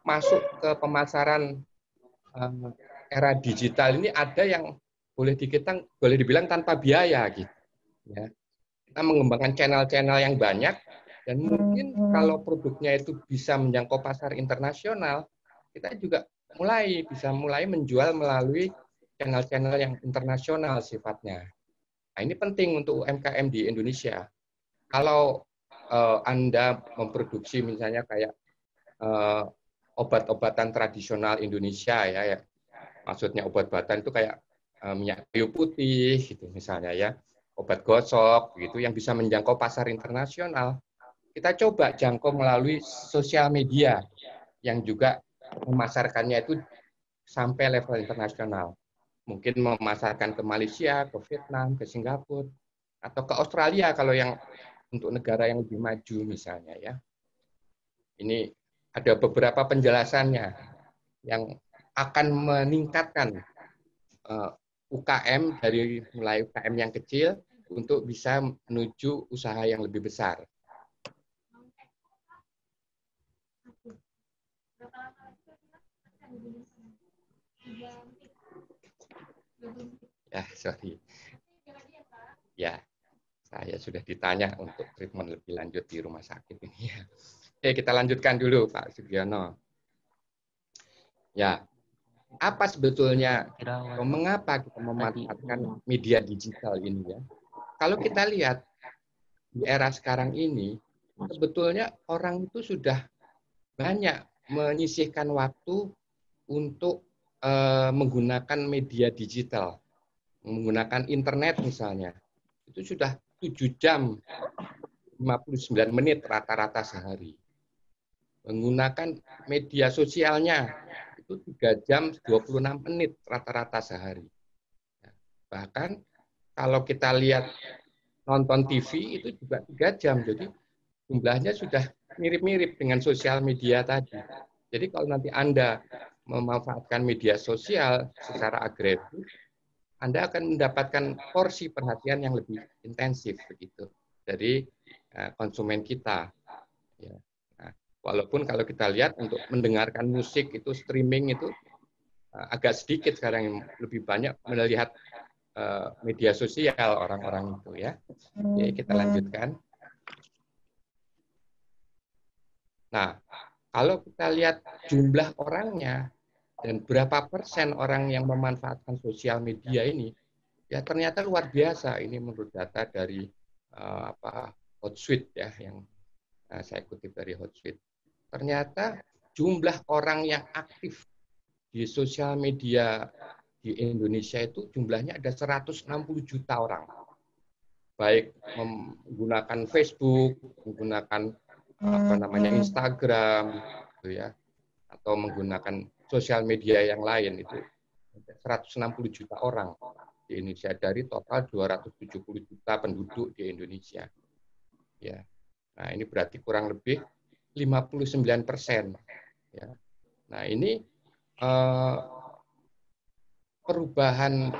masuk ke pemasaran era digital ini ada yang boleh dibilang tanpa biaya gitu. Ya. Kita mengembangkan channel-channel yang banyak dan mungkin kalau produknya itu bisa menjangkau pasar internasional, kita juga bisa mulai menjual melalui channel-channel yang internasional sifatnya. Nah, ini penting untuk UMKM di Indonesia. Kalau Anda memproduksi misalnya kayak obat-obatan tradisional Indonesia ya, maksudnya obat-obatan itu kayak minyak kayu putih gitu misalnya ya, obat gosok gitu yang bisa menjangkau pasar internasional. Kita coba jangkau melalui sosial media yang juga memasarkannya itu sampai level internasional. Mungkin memasarkan ke Malaysia, ke Vietnam, ke Singapura, atau ke Australia kalau yang untuk negara yang lebih maju misalnya ya. Ini ada beberapa penjelasannya yang akan meningkatkan UKM dari mulai UKM yang kecil untuk bisa menuju usaha yang lebih besar. Ya, sorry. Ya, saya sudah ditanya untuk treatment lebih lanjut di rumah sakit ini. Oke, kita lanjutkan dulu, Pak Sugiono. Ya, apa sebetulnya, mengapa kita memanfaatkan media digital ini ya? Kalau kita lihat di era sekarang ini, sebetulnya orang itu sudah banyak menyisihkan waktu untuk menggunakan media digital, menggunakan internet misalnya. Itu sudah 7 jam 59 menit rata-rata sehari. Menggunakan media sosialnya itu 3 jam 26 menit rata-rata sehari. Bahkan kalau kita lihat nonton TV itu juga 3 jam. Jadi jumlahnya sudah mirip-mirip dengan sosial media tadi. Jadi kalau nanti Anda memanfaatkan media sosial secara agresif, Anda akan mendapatkan porsi perhatian yang lebih intensif begitu dari konsumen kita. Ya. Nah, walaupun kalau kita lihat untuk mendengarkan musik itu streaming itu agak sedikit sekarang, yang lebih banyak melihat media sosial orang-orang itu ya. Oke, kita lanjutkan. Nah, Kalau kita lihat jumlah orangnya dan berapa persen orang yang memanfaatkan sosial media ini, ya ternyata luar biasa. Ini menurut data dari Hotsuite ya, yang saya kutip dari Hotsuite. Ternyata jumlah orang yang aktif di sosial media di Indonesia itu jumlahnya ada 160 juta orang. Baik menggunakan Facebook, menggunakan Instagram, gitu ya, atau menggunakan sosial media yang lain itu 160 juta orang di Indonesia dari total 270 juta penduduk di Indonesia. Ya, nah ini berarti kurang lebih 59%. Ya, nah ini perubahan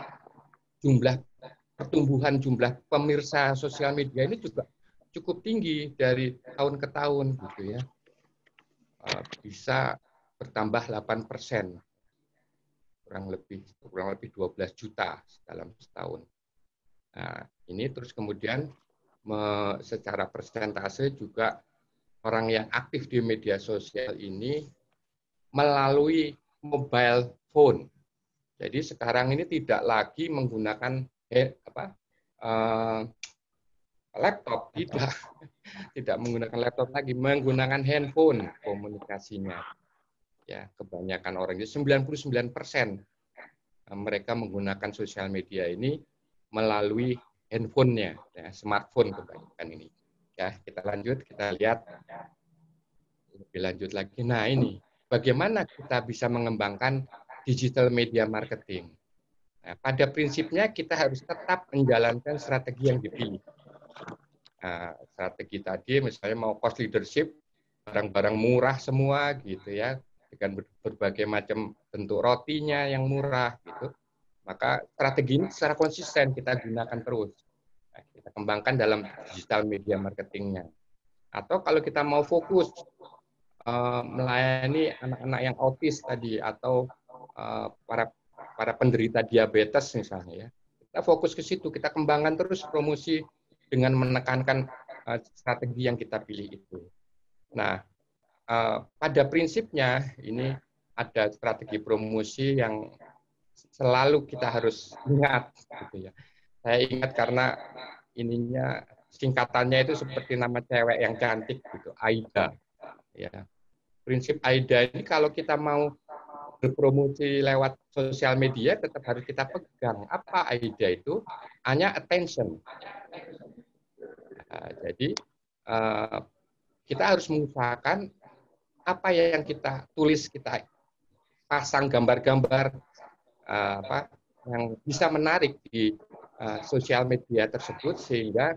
pertumbuhan jumlah pemirsa sosial media ini juga cukup tinggi dari tahun ke tahun gitu ya. Bisa bertambah 8%. Kurang lebih 12 juta dalam setahun. Nah, ini terus kemudian secara persentase juga orang yang aktif di media sosial ini melalui mobile phone. Jadi sekarang ini tidak lagi menggunakan laptop, tidak menggunakan laptop lagi, menggunakan handphone komunikasinya. Ya, kebanyakan orang itu 99% mereka menggunakan sosial media ini melalui handphonenya, ya, smartphone kebanyakan ini. Ya, kita lanjut, kita lihat lebih lanjut lagi. Nah, ini bagaimana kita bisa mengembangkan digital media marketing. Nah, pada prinsipnya kita harus tetap menjalankan strategi yang dipilih. Nah, strategi tadi misalnya mau cost leadership, barang-barang murah semua gitu ya, dengan berbagai macam bentuk rotinya yang murah gitu. Maka strategi ini secara konsisten kita gunakan terus. Nah, kita kembangkan dalam digital media marketingnya. Atau kalau kita mau fokus melayani anak-anak yang autis tadi atau para penderita diabetes misalnya ya, kita fokus ke situ, kita kembangkan terus promosi dengan menekankan strategi yang kita pilih itu. Nah, pada prinsipnya ini ada strategi promosi yang selalu kita harus ingat, gitu ya. Saya ingat karena ininya singkatannya itu seperti nama cewek yang cantik, gitu, AIDA. Ya, prinsip AIDA ini kalau kita mau berpromosi lewat sosial media tetap harus kita pegang. Apa AIDA itu? Hanya attention. Nah, jadi kita harus mengusahakan apa yang kita tulis, kita pasang gambar-gambar yang bisa menarik di sosial media tersebut sehingga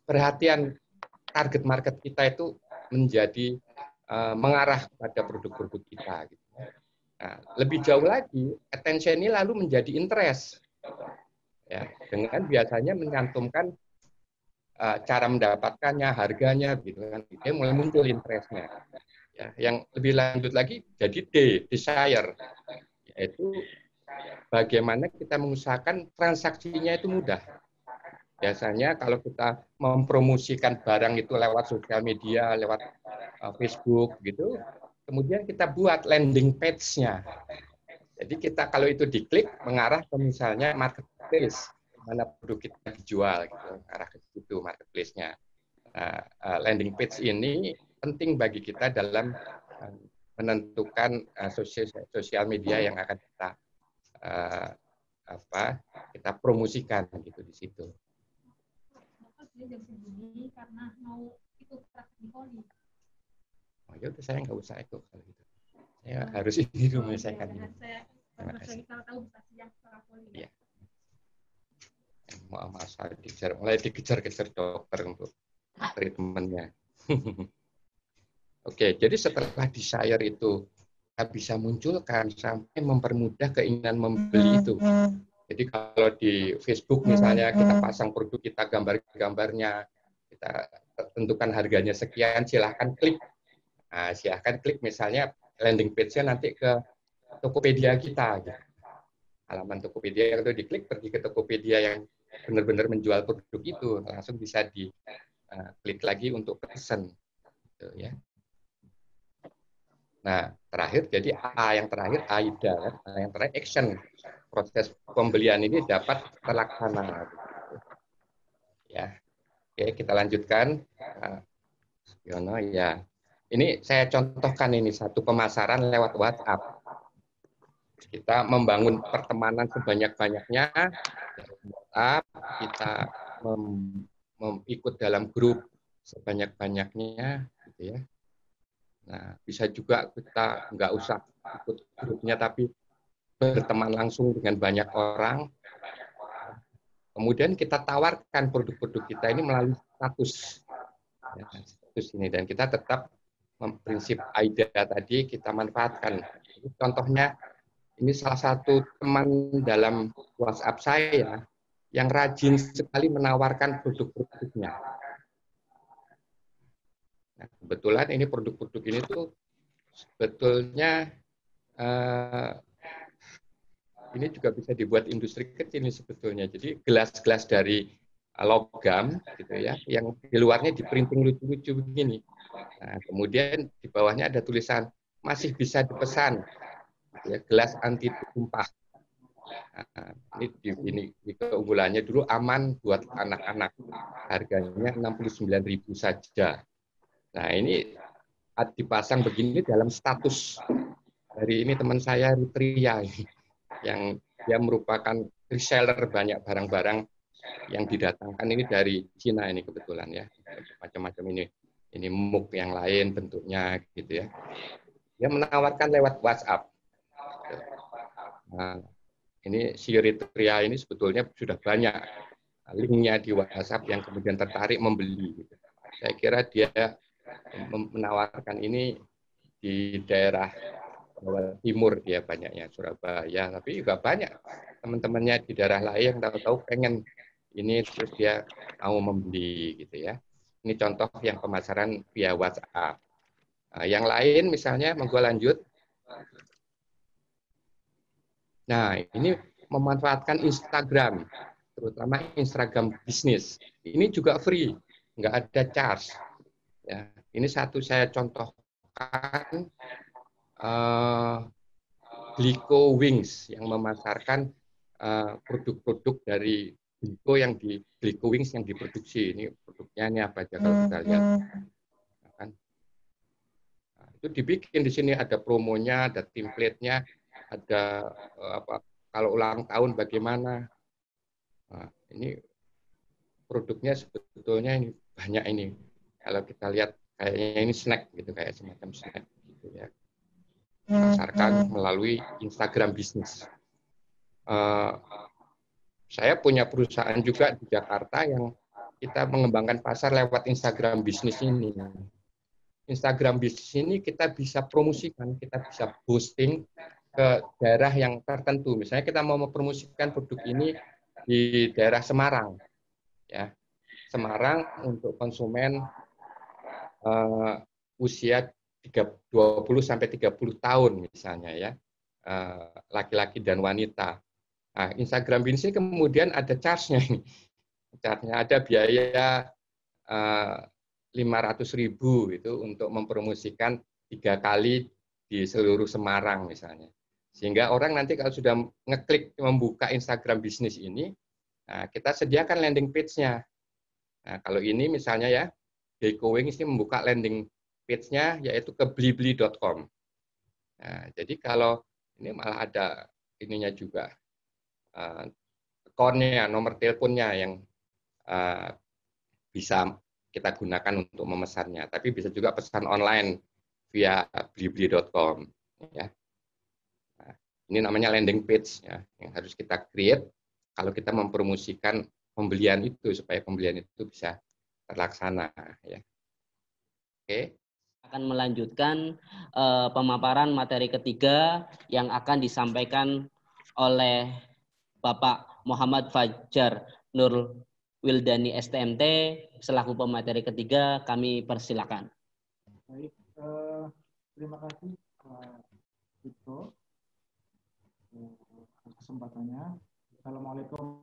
perhatian target market kita itu menjadi mengarah pada produk-produk kita. Gitu. Nah, lebih jauh lagi, attention ini lalu menjadi interest, ya, dengan biasanya mencantumkan cara mendapatkannya, harganya, gitu kan, dia mulai muncul interestnya. Ya, yang lebih lanjut lagi jadi desire, yaitu bagaimana kita mengusahakan transaksinya itu mudah. Biasanya kalau kita mempromosikan barang itu lewat sosial media, lewat Facebook, gitu, kemudian kita buat landing page-nya. Jadi kita kalau itu diklik mengarah ke misalnya marketplace, mana produk kita dijual, gitu, arah ke situ marketplace-nya. Nah, landing page ini penting bagi kita dalam menentukan sosial media yang akan kita promosikan gitu di situ. Karena mau ikut strategi poli. Oh ya udah, saya nggak usah ikut kalau gitu. Saya harus ini dulu menyelesaikan ini. Terima kasih. Ya. Mulai dikejar-kejar dokter untuk treatmentnya. Oke, jadi setelah desire itu kita bisa munculkan sampai mempermudah keinginan membeli itu. Jadi kalau di Facebook misalnya kita pasang produk kita, gambar-gambarnya, kita tentukan harganya sekian, silahkan klik. Nah, silahkan klik misalnya landing page-nya nanti ke Tokopedia kita. Gitu. Halaman Tokopedia itu diklik, pergi ke Tokopedia yang benar-benar menjual produk itu, langsung bisa diklik lagi untuk pesan. Gitu, ya. Nah, terakhir jadi A yang terakhir AIDA kan, A yang terakhir action. Proses pembelian ini dapat terlaksana. Ya, oke kita lanjutkan. Yono ya. Ini saya contohkan ini satu pemasaran lewat WhatsApp. Kita membangun pertemanan sebanyak-banyaknya WhatsApp, kita ikut dalam grup sebanyak-banyaknya, gitu ya. Nah, bisa juga kita nggak usah ikut grupnya, tapi berteman langsung dengan banyak orang. Kemudian kita tawarkan produk-produk kita ini melalui status, ya, status ini, dan kita tetap prinsip AIDA tadi kita manfaatkan. Contohnya, ini salah satu teman dalam WhatsApp saya yang rajin sekali menawarkan produk-produknya. Nah, kebetulan ini produk-produk ini tuh sebetulnya ini juga bisa dibuat industri kecil ini sebetulnya. Jadi gelas-gelas dari logam gitu ya, yang di luarnya di printing lucu-lucu begini. Nah, kemudian di bawahnya ada tulisan masih bisa dipesan, gitu ya, gelas anti tumpah. Nah, ini keunggulannya dulu aman buat anak-anak, harganya 69.000 saja. Nah, ini dipasang begini dalam status dari ini teman saya Ritria ini, yang dia merupakan reseller banyak barang-barang yang didatangkan ini dari Cina ini kebetulan ya, macam-macam ini mug yang lain bentuknya gitu ya. Dia menawarkan lewat WhatsApp. Nah, ini si Ritria ini sebetulnya sudah banyak linknya di WhatsApp yang kemudian tertarik membeli. Gitu. Saya kira dia menawarkan ini di daerah Jawa Timur dia banyaknya, Surabaya, tapi juga banyak teman-temannya di daerah lain yang tahu-tahu pengen ini terus dia mau membeli gitu ya. Ini contoh yang pemasaran via WhatsApp. Nah, yang lain misalnya monggo lanjut. Nah, ini memanfaatkan Instagram, terutama Instagram bisnis. Ini juga free, nggak ada charge. Ya, ini satu saya contohkan. Glico Wings yang memasarkan produk-produk dari Glico Glico Wings yang diproduksi. Ini produknya ini apa aja kalau kita lihat. Nah, itu dibikin di sini ada promonya, ada template-nya, ada kalau ulang tahun bagaimana. Nah, ini produknya sebetulnya ini banyak ini. Kalau kita lihat kayaknya ini snack gitu, kayak semacam snack gitu ya. Pasarkan melalui Instagram bisnis. Saya punya perusahaan juga di Jakarta yang kita mengembangkan pasar lewat Instagram bisnis ini. Instagram bisnis ini kita bisa promosikan, kita bisa boosting ke daerah yang tertentu. Misalnya kita mau mempromosikan produk ini di daerah Semarang, ya Semarang untuk konsumen usia 20 sampai 30 tahun misalnya ya, laki-laki dan wanita. Nah, Instagram bisnis kemudian ada charge-nya ini. Charge-nya ada biaya 500.000 itu untuk mempromosikan 3 kali di seluruh Semarang misalnya. Sehingga orang nanti kalau sudah ngeklik membuka Instagram bisnis ini, nah, kita sediakan landing page-nya. Nah, kalau ini misalnya ya, Glico Wings ini membuka landing page-nya yaitu ke blibli.com. Nah, jadi kalau ini malah ada ininya juga, akunnya, nomor teleponnya yang bisa kita gunakan untuk memesannya. Tapi bisa juga pesan online via blibli.com. Ya. Nah, ini namanya landing page ya, yang harus kita create kalau kita mempromosikan pembelian itu supaya pembelian itu bisa terlaksana. Ya. Oke. Akan melanjutkan pemaparan materi ketiga yang akan disampaikan oleh Bapak Muhammad Fajar Nur Wildani STMT selaku pemateri ketiga. Kami persilakan. Baik, terima kasih Pak Tito atas kesempatannya. Assalamualaikum.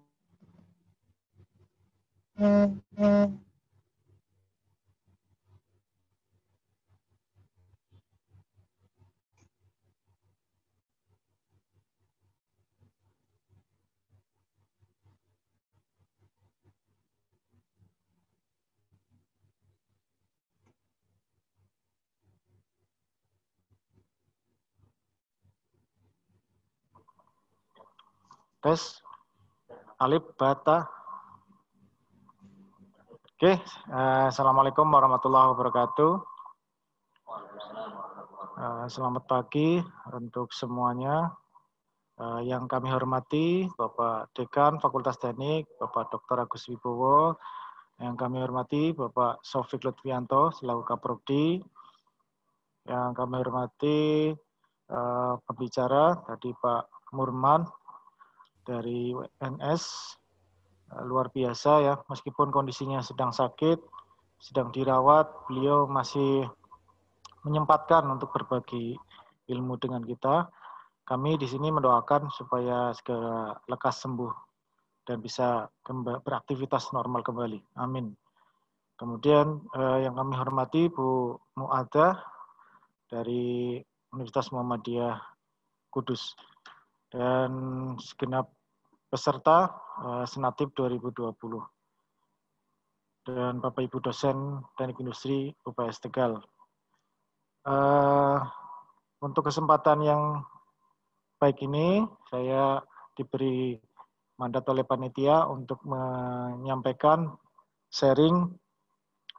Tes. Alif, Bata. Oke, Assalamualaikum warahmatullahi wabarakatuh. Selamat pagi untuk semuanya. Yang kami hormati Bapak Dekan Fakultas Teknik, Bapak Dr. Agus Wibowo. Yang kami hormati Bapak Sofik Lutfianto selaku Kaprodi. Yang kami hormati pembicara tadi Pak Murman dari WNS. Luar biasa ya, meskipun kondisinya sedang sakit, sedang dirawat, beliau masih menyempatkan untuk berbagi ilmu dengan kita. Kami di sini mendoakan supaya segera lekas sembuh dan bisa beraktivitas normal kembali. Amin. Kemudian yang kami hormati Bu Mu'addah dari Universitas Muhammadiyah Kudus dan segenap peserta Senatip 2020 dan Bapak Ibu dosen Teknik Industri UPS Tegal. Untuk kesempatan yang baik ini, saya diberi mandat oleh panitia untuk menyampaikan sharing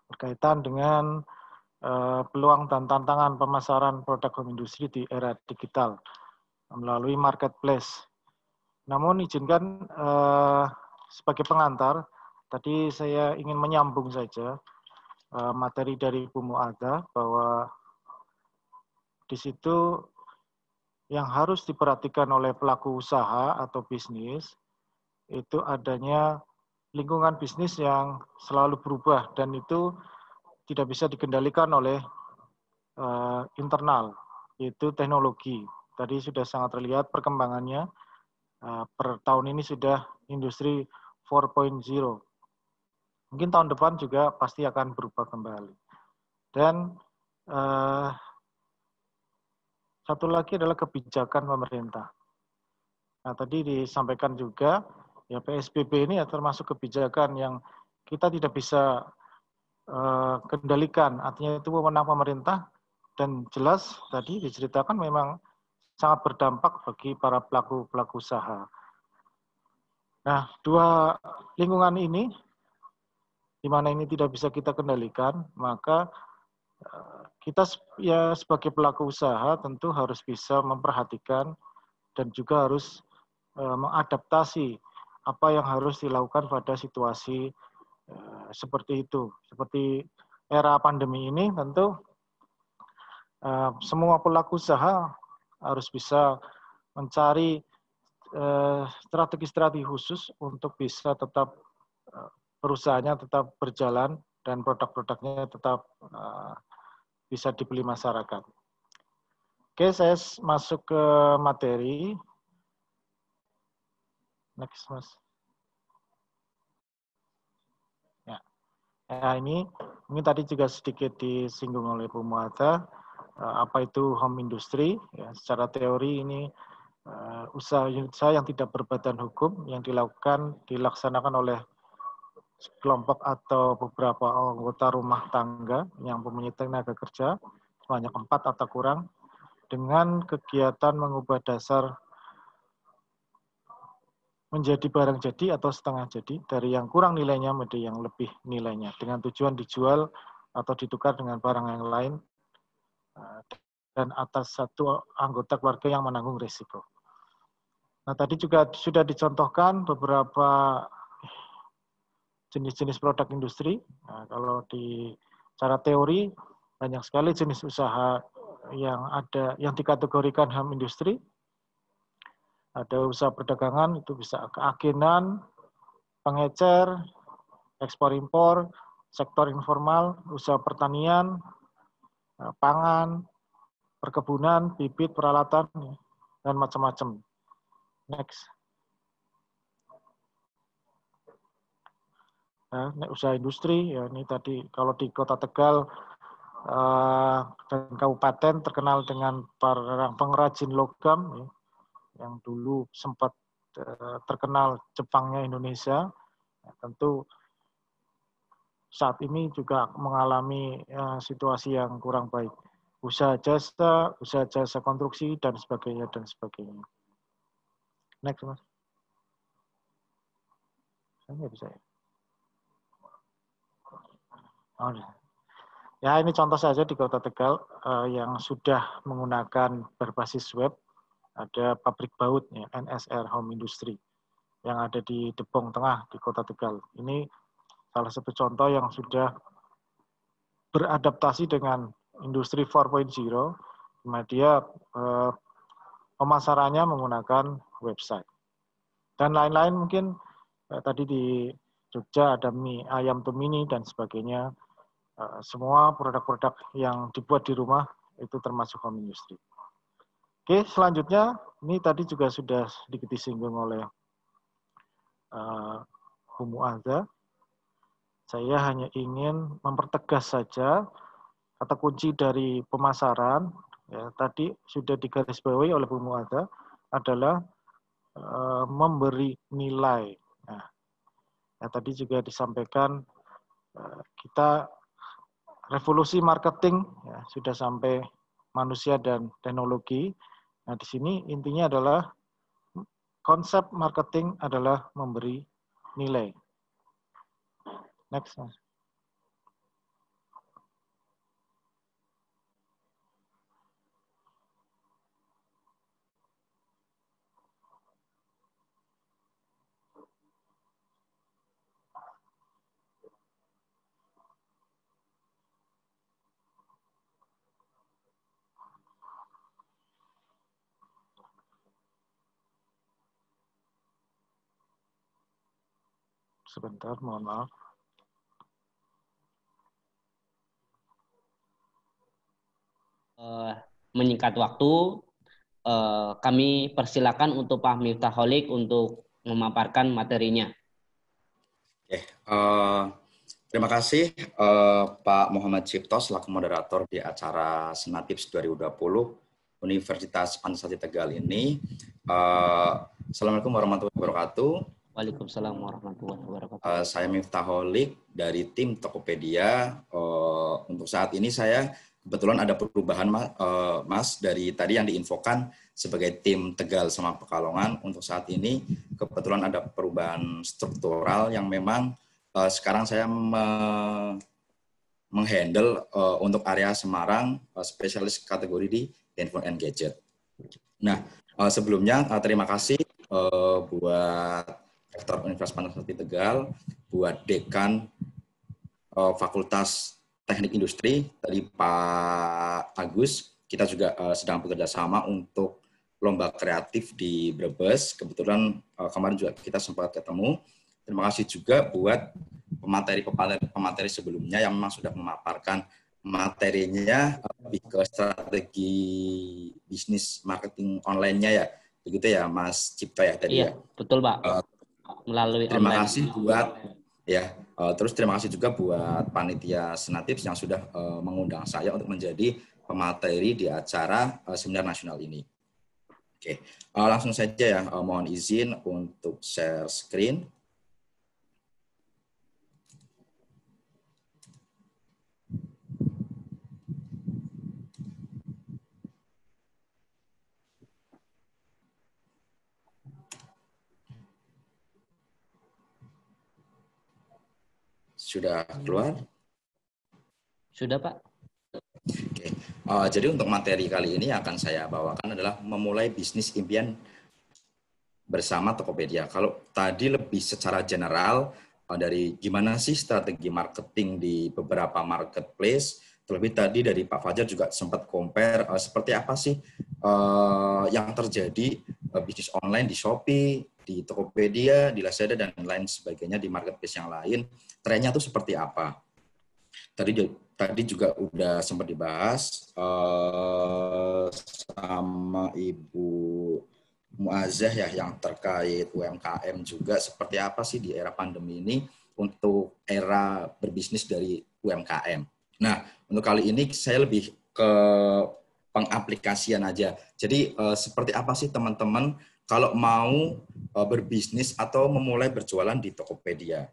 berkaitan dengan peluang dan tantangan pemasaran produk home industry di era digital melalui marketplace. Namun izinkan sebagai pengantar, tadi saya ingin menyambung saja materi dari Bu Mu'addah bahwa di situ yang harus diperhatikan oleh pelaku usaha atau bisnis itu adanya lingkungan bisnis yang selalu berubah dan itu tidak bisa dikendalikan oleh internal, yaitu teknologi. Tadi sudah sangat terlihat perkembangannya. Per tahun ini sudah industri 4.0. Mungkin tahun depan juga pasti akan berubah kembali. Dan satu lagi adalah kebijakan pemerintah. Nah, tadi disampaikan juga, ya PSBB ini ya termasuk kebijakan yang kita tidak bisa kendalikan. Artinya itu wewenang pemerintah dan jelas tadi diceritakan memang sangat berdampak bagi para pelaku usaha. Nah, dua lingkungan ini, di mana ini tidak bisa kita kendalikan, maka kita ya sebagai pelaku usaha tentu harus bisa memperhatikan dan juga harus mengadaptasi apa yang harus dilakukan pada situasi seperti itu. Seperti era pandemi ini tentu semua pelaku usaha harus bisa mencari strategi-strategi khusus untuk bisa tetap perusahaannya tetap berjalan dan produk-produknya tetap bisa dibeli masyarakat. Oke, saya masuk ke materi. Next, Mas. Ya, ini tadi juga sedikit disinggung oleh Bu Mu'addah. Apa itu home industry? Ya, secara teori ini usaha yang tidak berbadan hukum yang dilaksanakan oleh kelompok atau beberapa anggota rumah tangga yang mempunyai tenaga kerja sebanyak 4 atau kurang dengan kegiatan mengubah dasar menjadi barang jadi atau setengah jadi dari yang kurang nilainya menjadi yang lebih nilainya dengan tujuan dijual atau ditukar dengan barang yang lain dan atas satu anggota keluarga yang menanggung risiko. Nah, tadi juga sudah dicontohkan beberapa jenis-jenis produk industri. Nah, kalau di cara teori banyak sekali jenis usaha yang dikategorikan home industri. Ada usaha perdagangan, itu bisa keagenan, pengecer, ekspor impor, sektor informal, usaha pertanian, pangan, perkebunan, bibit, peralatan, dan macam-macam. Next. Nah, usaha industri, ya ini tadi kalau di Kota Tegal dan kabupaten terkenal dengan para pengrajin logam, ya, yang dulu sempat terkenal Jepangnya Indonesia, ya, tentu saat ini juga mengalami situasi yang kurang baik. Usaha jasa konstruksi, dan sebagainya, dan sebagainya. Next, Mas. Nggak bisa ya? Oh, ya, ini contoh saja di Kota Tegal yang sudah menggunakan berbasis web. Ada pabrik baut ya, NSR Home Industry yang ada di Depong Tengah di Kota Tegal. Ini salah satu contoh yang sudah beradaptasi dengan industri 4.0, dimana dia pemasarannya menggunakan website. Dan lain-lain mungkin tadi di Jogja ada mie ayam tumini dan sebagainya. Semua produk-produk yang dibuat di rumah itu termasuk home industry. Oke, selanjutnya ini tadi juga sudah sedikit disinggung oleh Bu Mu'adza. Saya hanya ingin mempertegas saja kata kunci dari pemasaran. Ya, tadi sudah digarisbawahi oleh Bu Mu'adza adalah memberi nilai. Nah, ya, tadi juga disampaikan kita revolusi marketing ya, sudah sampai manusia dan teknologi. Nah, di sini intinya adalah konsep marketing adalah memberi nilai. Next. Sebentar, mohon maaf. Menyingkat waktu, kami persilakan untuk Pak Miftaholik untuk memaparkan materinya. Oke, terima kasih Pak Muhammad Cipto selaku moderator di acara Senatips 2020 Universitas Pancasila Tegal ini. Assalamualaikum warahmatullahi wabarakatuh. Waalaikumsalam warahmatullahi wabarakatuh. Saya Miftaholik dari tim Tokopedia. Untuk saat ini saya kebetulan ada perubahan Mas dari tadi yang diinfokan sebagai tim Tegal sama Pekalongan. Untuk saat ini kebetulan ada perubahan struktural yang memang sekarang saya menghandle untuk area Semarang spesialis kategori di handphone and gadget. Nah, sebelumnya terima kasih buat Rektor Universitas Pancasila Tegal, buat Dekan Fakultas Teknik Industri, tadi Pak Agus, kita juga sedang bekerja sama untuk lomba kreatif di Brebes. Kebetulan kemarin juga kita sempat ketemu. Terima kasih juga buat pemateri sebelumnya yang memang sudah memaparkan materinya lebih ke strategi bisnis marketing online-nya ya. Begitu ya Mas Cipto ya tadi ya? Betul Pak. Melalui terima online. Kasih buat ya. Terus terima kasih juga buat panitia Senatips yang sudah mengundang saya untuk menjadi pemateri di acara seminar nasional ini. Oke, langsung saja ya, mohon izin untuk share screen. Sudah keluar? Sudah, Pak. Oke. Jadi untuk materi kali ini akan saya bawakan adalah memulai bisnis impian bersama Tokopedia. Kalau tadi lebih secara general dari gimana sih strategi marketing di beberapa marketplace, terlebih tadi dari Pak Fajar juga sempat compare seperti apa sih yang terjadi bisnis online di Shopee, di Tokopedia, di Lazada, dan lain sebagainya di marketplace yang lain. Trennya tuh seperti apa? Tadi juga udah sempat dibahas sama Ibu Mu'azzah ya, yang terkait UMKM juga seperti apa sih di era pandemi ini untuk era berbisnis dari UMKM. Nah, untuk kali ini saya lebih ke pengaplikasian aja. Jadi seperti apa sih teman-teman kalau mau berbisnis atau memulai berjualan di Tokopedia.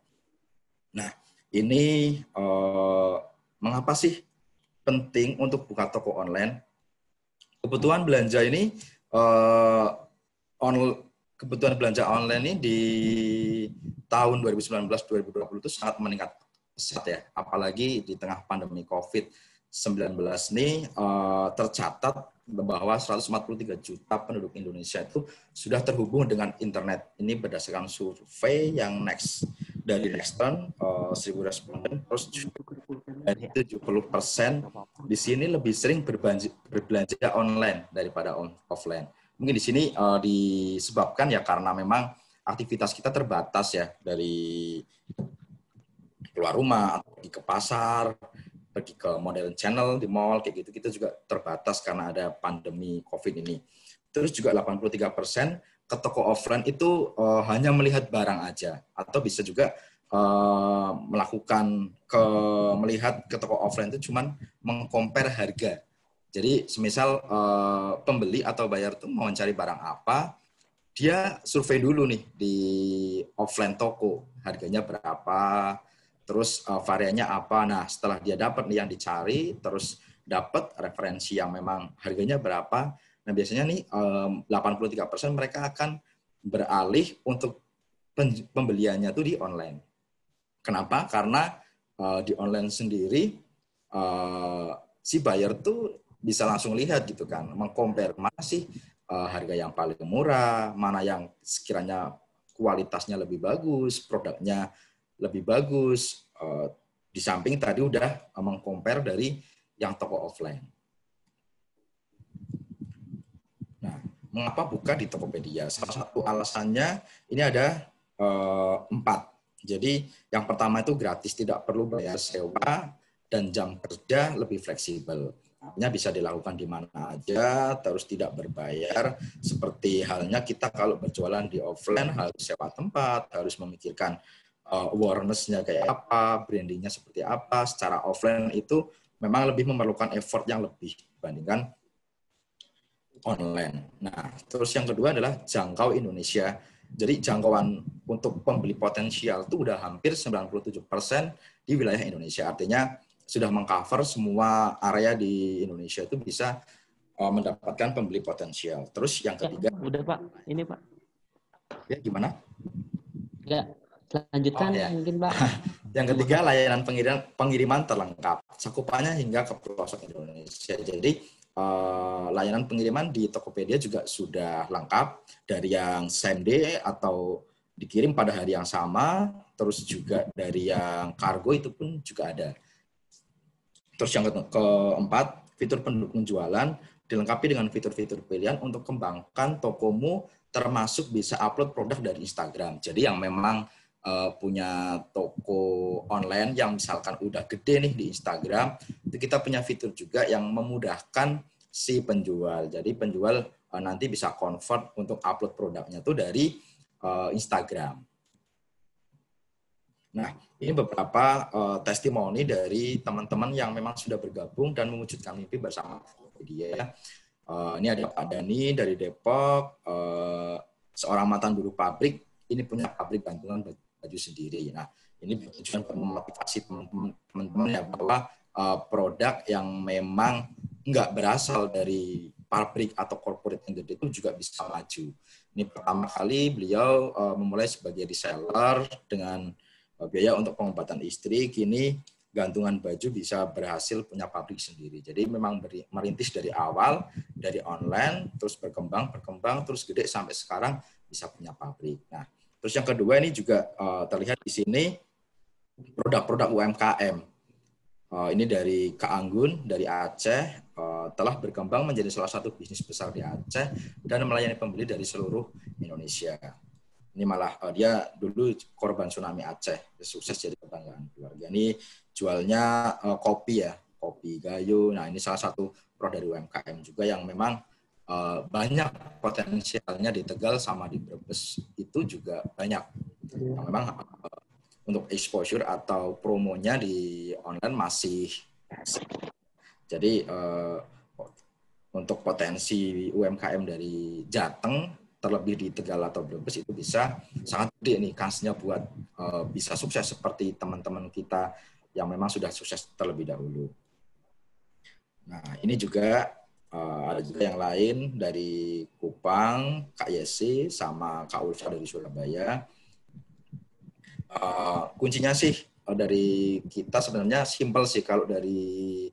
Nah, ini mengapa sih penting untuk buka toko online? Kebutuhan belanja ini kebutuhan belanja online ini tahun 2019-2020 itu sangat meningkat pesat ya, apalagi di tengah pandemi COVID-19 ini tercatat bahwa 143 juta penduduk Indonesia itu sudah terhubung dengan internet. Ini berdasarkan survei yang dari Nextern, 1.000 responden, terus dari 70% di sini lebih sering berbelanja online daripada offline. Mungkin di sini disebabkan ya karena memang aktivitas kita terbatas ya, dari keluar rumah, atau pergi ke pasar, pergi ke modern channel di mall, kayak gitu, kita juga terbatas karena ada pandemi COVID ini. Terus juga 83% ke toko offline itu hanya melihat barang aja, atau bisa juga melihat ke toko offline itu cuman meng-compare harga. Jadi semisal pembeli atau bayar tuh mau mencari barang apa, dia survei dulu nih di offline toko, harganya berapa, terus variannya apa. Nah, setelah dia dapat nih yang dicari, terus dapat referensi yang memang harganya berapa, nah biasanya nih 83% mereka akan beralih untuk pembeliannya tuh di online. Kenapa? Karena di online sendiri si buyer tuh bisa langsung lihat gitu kan, meng-compare mana sih harga yang paling murah, mana yang sekiranya kualitasnya lebih bagus, produknya lebih bagus. Di samping tadi udah meng-compare dari yang toko offline. Nah, mengapa buka di Tokopedia? Salah satu alasannya ini ada 4. Jadi yang pertama itu gratis, tidak perlu bayar sewa, dan jam kerja lebih fleksibel. Artinya bisa dilakukan di mana aja, terus tidak berbayar. Seperti halnya kita kalau berjualan di offline harus sewa tempat, harus memikirkan awareness-nya kayak apa, branding-nya seperti apa. Secara offline itu memang lebih memerlukan effort yang lebih dibandingkan online. Nah, terus yang kedua adalah jangkau Indonesia. Jadi jangkauan untuk pembeli potensial itu udah hampir 97% di wilayah Indonesia. Artinya sudah mengcover semua area di Indonesia itu bisa mendapatkan pembeli potensial. Terus yang ketiga, udah Pak, ini Pak. Ya gimana? Ya, lanjutkan ya. mungkin Pak. Yang ketiga, layanan pengiriman terlengkap, cakupannya hingga ke pelosok Indonesia. Jadi layanan pengiriman di Tokopedia juga sudah lengkap, dari yang same day atau dikirim pada hari yang sama, terus juga dari yang kargo itu pun juga ada. Terus yang keempat, fitur pendukung jualan dilengkapi dengan fitur-fitur pilihan untuk kembangkan tokomu, termasuk bisa upload produk dari Instagram. Jadi yang memang punya toko online yang misalkan udah gede nih di Instagram, itu kita punya fitur juga yang memudahkan si penjual. Jadi penjual nanti bisa convert untuk upload produknya tuh dari Instagram. Nah, ini beberapa testimoni dari teman-teman yang memang sudah bergabung dan mewujudkan mimpi bersama Tokopedia. Ini ada Pak Dani dari Depok, seorang mantan buruh pabrik, ini punya pabrik gantungan baju sendiri. Nah, ini bertujuan memotivasi teman-teman ya bahwa produk yang memang nggak berasal dari pabrik atau corporate yang gede itu juga bisa maju. Ini pertama kali beliau memulai sebagai reseller dengan biaya untuk pengobatan istri, kini gantungan baju bisa berhasil punya pabrik sendiri. Jadi memang merintis dari awal, dari online, terus berkembang, terus gede sampai sekarang bisa punya pabrik. Nah, terus yang kedua ini juga terlihat di sini produk-produk UMKM. Ini dari Kak Anggun, dari Aceh, telah berkembang menjadi salah satu bisnis besar di Aceh dan melayani pembeli dari seluruh Indonesia. Ini malah dia dulu korban tsunami Aceh, sukses jadi kebanggaan keluarga. Ini jualnya kopi ya, kopi gayo. Nah, ini salah satu produk dari UMKM juga yang memang banyak potensialnya di Tegal sama di Brebes itu juga banyak. Yang memang untuk exposure atau promonya di online masih. Jadi untuk potensi UMKM dari Jateng terlebih di Tegal atau Brebes itu bisa sangat gede nih kansnya buat bisa sukses seperti teman-teman kita yang memang sudah sukses terlebih dahulu. Nah, ini juga ada juga yang lain dari Kupang, Kak Yesi sama Kak Ulfa dari Surabaya. Kuncinya sih dari kita sebenarnya simpel sih kalau dari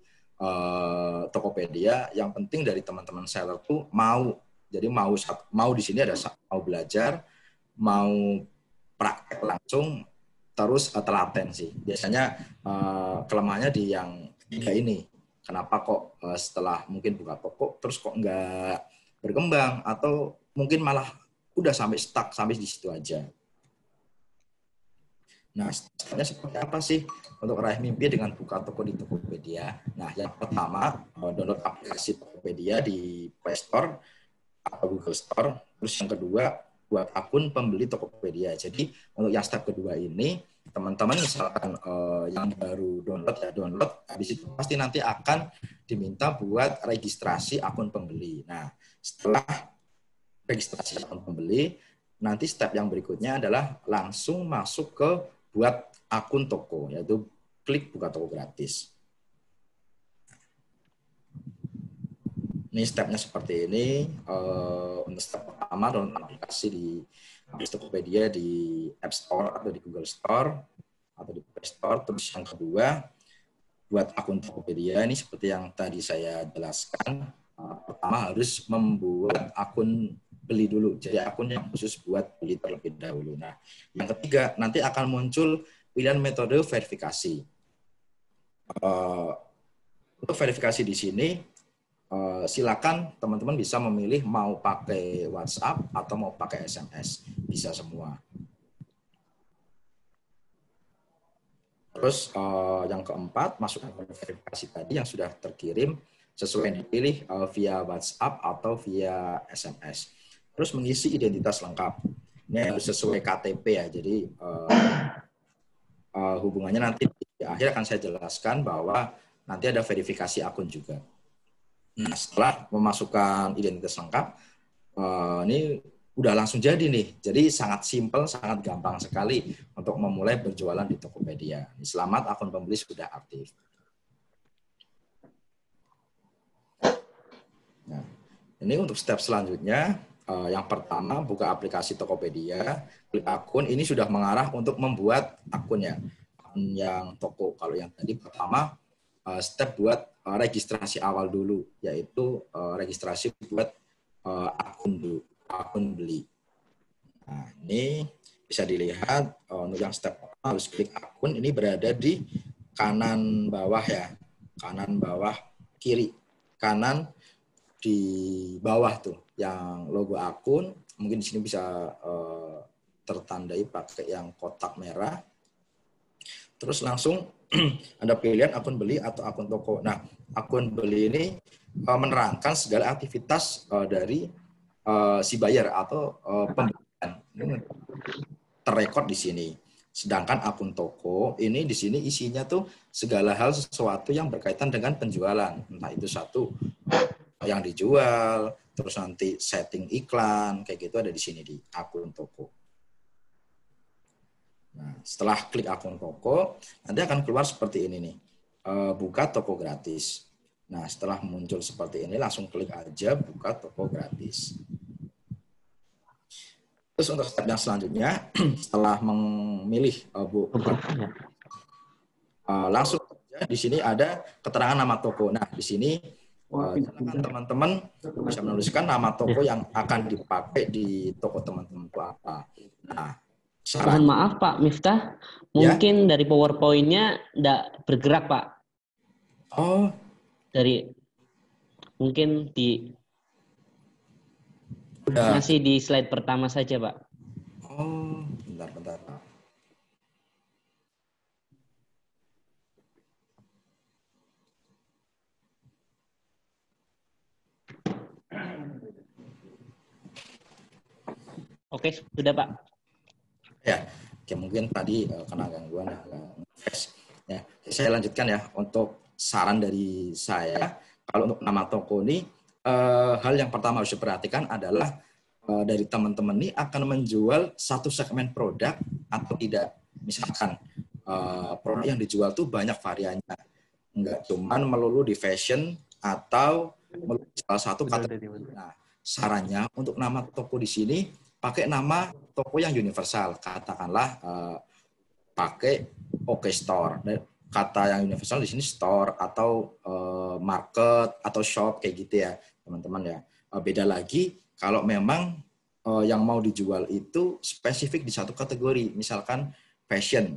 Tokopedia. Yang penting dari teman-teman seller tuh mau. Jadi mau di sini ada mau belajar, mau praktek langsung, terus telaten sih. Biasanya kelemahannya di yang tiga ini. Kenapa kok setelah mungkin buka toko terus kok nggak berkembang, atau mungkin malah udah sampai stuck sampai di situ aja. Nah, stepnya seperti apa sih untuk raih mimpi dengan buka toko di Tokopedia? Nah, yang pertama, download aplikasi Tokopedia di Play Store atau Google Store. Terus yang kedua, buat akun pembeli Tokopedia. Jadi, untuk yang step kedua ini, teman-teman misalkan yang baru download, habis itu pasti nanti akan diminta buat registrasi akun pembeli. Nah, setelah registrasi akun pembeli, nanti step yang berikutnya adalah langsung masuk ke buat akun toko, yaitu klik buka toko gratis. Ini stepnya seperti ini. Untuk step pertama, download aplikasi di Tokopedia di App Store atau di Google Store atau di Play Store. Terus yang kedua, buat akun Tokopedia ini seperti yang tadi saya jelaskan. Pertama harus membuat akun beli dulu, jadi akun yang khusus buat beli terlebih dahulu. Nah, yang ketiga nanti akan muncul pilihan metode verifikasi. Untuk verifikasi di sini, silakan teman-teman bisa memilih mau pakai WhatsApp atau mau pakai SMS, bisa semua. Terus yang keempat, masukkan verifikasi tadi yang sudah terkirim sesuai yang dipilih via WhatsApp atau via SMS. Terus mengisi identitas lengkap. Ini harus sesuai KTP ya. Jadi hubungannya nanti di akhir akan saya jelaskan bahwa nanti ada verifikasi akun juga. Nah, setelah memasukkan identitas lengkap, ini udah langsung jadi nih. Jadi sangat simpel, sangat gampang sekali untuk memulai berjualan di Tokopedia. Selamat, akun pembeli sudah aktif. Nah, ini untuk step selanjutnya. Yang pertama, buka aplikasi Tokopedia, klik akun, ini sudah mengarah untuk membuat akunnya. Akun yang toko, kalau yang tadi pertama, step buat registrasi awal dulu, yaitu registrasi buat akun beli. Nah, ini bisa dilihat untuk yang step pertama harus klik akun, ini berada di kanan bawah ya, kanan bawah kiri, kanan di bawah tuh yang logo akun, mungkin di sini bisa tertandai pakai yang kotak merah. Terus langsung ada pilihan akun beli atau akun toko. Nah, akun beli ini menerangkan segala aktivitas dari si buyer atau pembelian. Ini terrekod di sini. Sedangkan akun toko ini di sini isinya tuh segala hal sesuatu yang berkaitan dengan penjualan. Entah itu satu yang dijual, terus nanti setting iklan, kayak gitu ada di sini di akun toko. Nah, setelah klik akun toko, nanti akan keluar seperti ini nih, buka toko gratis. Nah, setelah muncul seperti ini, langsung klik aja buka toko gratis. Terus untuk step yang selanjutnya, setelah memilih langsung aja di sini ada keterangan nama toko. Nah, di sini teman-teman bisa menuliskan nama toko yang akan dipakai di toko teman-teman itu apa. Nah, mohon maaf Pak Miftah, mungkin dari PowerPoint-nya tidak bergerak Pak. Oh, mungkin masih di slide pertama saja Pak. Oh, bentar Pak. Oke, sudah Pak. Ya, oke, mungkin tadi kena gangguan ya. Saya lanjutkan ya. Untuk saran dari saya, kalau untuk nama toko ini, hal yang pertama harus diperhatikan adalah dari teman-teman ini akan menjual satu segmen produk atau tidak. Misalkan produk yang dijual tuh banyak variannya, enggak cuman melulu di fashion atau melulu salah satu kategori. Nah, sarannya untuk nama toko di sini pakai nama toko yang universal, katakanlah pakai OK Store. Kata yang universal di sini store atau market atau shop kayak gitu ya, teman-teman ya. Beda lagi kalau memang yang mau dijual itu spesifik di satu kategori, misalkan fashion.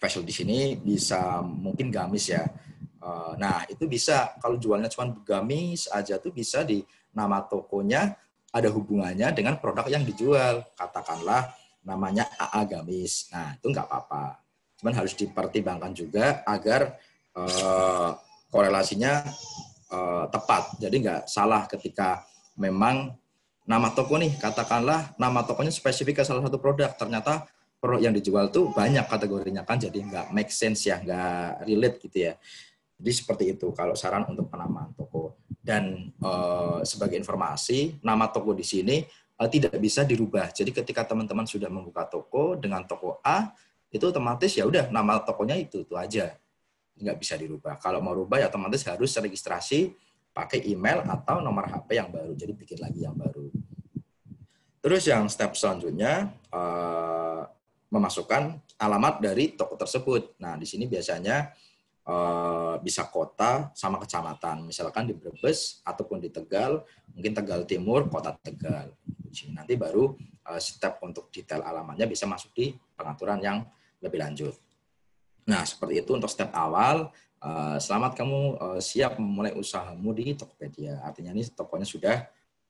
Fashion di sini bisa mungkin gamis ya. Nah, itu bisa kalau jualnya cuma gamis aja tuh bisa di nama tokonya ada hubungannya dengan produk yang dijual. Katakanlah namanya AA Gamis. Nah, itu nggak apa-apa. Cuman harus dipertimbangkan juga agar korelasinya tepat. Jadi nggak salah ketika memang nama toko nih, katakanlah nama tokonya spesifik ke salah satu produk. Ternyata produk yang dijual tuh banyak kategorinya kan, jadi nggak make sense ya, nggak relate gitu ya. Jadi seperti itu kalau saran untuk penamaan toko. Dan sebagai informasi, nama toko di sini tidak bisa dirubah. Jadi ketika teman-teman sudah membuka toko dengan toko A, itu otomatis ya udah nama tokonya itu aja, nggak bisa dirubah. Kalau mau rubah ya otomatis harus registrasi pakai email atau nomor HP yang baru. Jadi bikin lagi yang baru. Terus yang step selanjutnya memasukkan alamat dari toko tersebut. Nah, di sini biasanya bisa kota sama kecamatan. Misalkan di Brebes ataupun di Tegal, mungkin Tegal Timur, kota Tegal. Nanti baru step untuk detail alamatnya bisa masuk di pengaturan yang lebih lanjut. Nah, seperti itu untuk step awal. Selamat kamu siap memulai usahamu di Tokopedia. Artinya ini tokonya sudah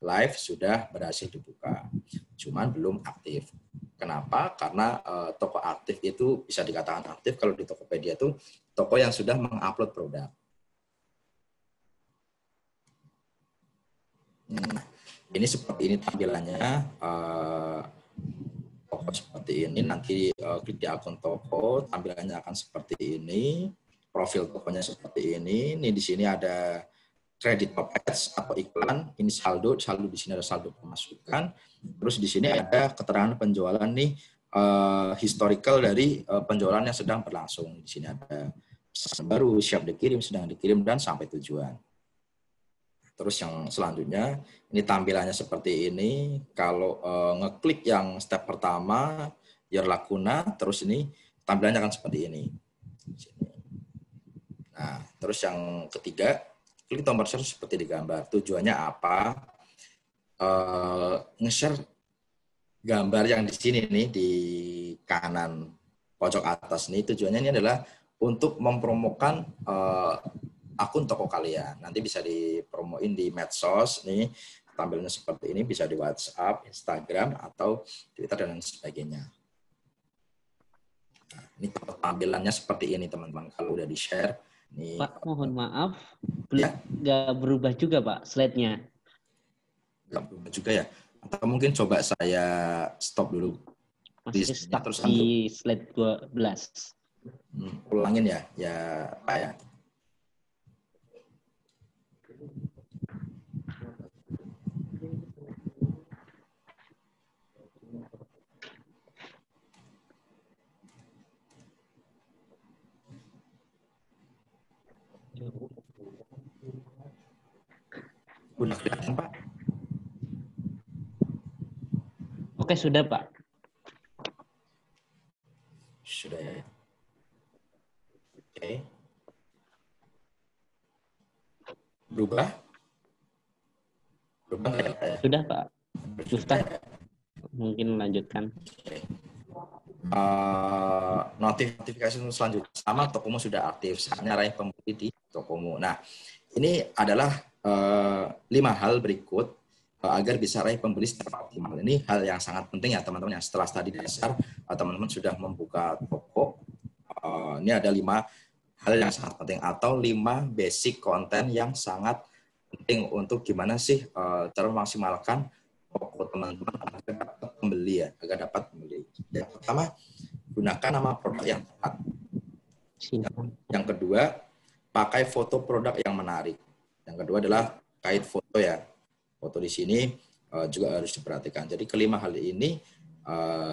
live, sudah berhasil dibuka. Cuman belum aktif. Kenapa? Karena toko aktif itu bisa dikatakan aktif kalau di Tokopedia itu toko yang sudah mengupload produk. Nah, ini seperti ini tampilannya. Toko seperti ini, nanti klik di akun toko, tampilannya akan seperti ini. Profil tokonya seperti ini. Ini di sini ada credit of ads atau iklan, ini saldo di sini ada saldo pemasukan. Terus di sini ada keterangan penjualan nih, historical dari penjualan yang sedang berlangsung. Di sini ada pesan baru, siap dikirim, sedang dikirim, dan sampai tujuan. Terus yang selanjutnya, ini tampilannya seperti ini. Kalau ngeklik yang step pertama, your lakuna, terus ini tampilannya akan seperti ini. Nah, terus yang ketiga, klik tombol share seperti di gambar. Tujuannya apa? Nge-share gambar yang di sini nih, di kanan pojok atas nih, tujuannya ini adalah untuk mempromokan akun toko kalian. Nanti bisa dipromoin di medsos nih, tampilnya seperti ini, bisa di WhatsApp, Instagram, atau Twitter, dan sebagainya. Nah, ini tampilannya seperti ini teman-teman, kalau udah di-share. Nih, Pak, mohon maaf, nggak berubah juga Pak slide-nya. Nggak berubah juga ya? Atau mungkin coba saya stop dulu. Masih stuck di slide 12. Ulangin ya Pak ya. Udah kelihatan Pak? Oke, sudah Pak. Sudah ya. Oke. Berubah? Berubah nggak ya Pak? Sudah Pak. Sudah. Mungkin melanjutkan. Notifikasi selanjutnya sama, tokomu sudah aktif. Saatnya raih pembeli di tokomu. Nah, ini adalah 5 hal berikut agar bisa raih pembeli secara optimal. Ini hal yang sangat penting ya teman-teman. Yang setelah tadi dasar teman-teman sudah membuka toko. Ini ada 5 hal yang sangat penting atau 5 basic konten yang sangat penting untuk gimana sih cara memaksimalkan toko teman-teman agar dapat pembeli ya, agar dapat pembeli. Yang pertama, gunakan nama produk yang tepat. Yang kedua, pakai foto produk yang menarik. Yang kedua adalah kait foto ya. Foto di sini juga harus diperhatikan. Jadi kelima hal ini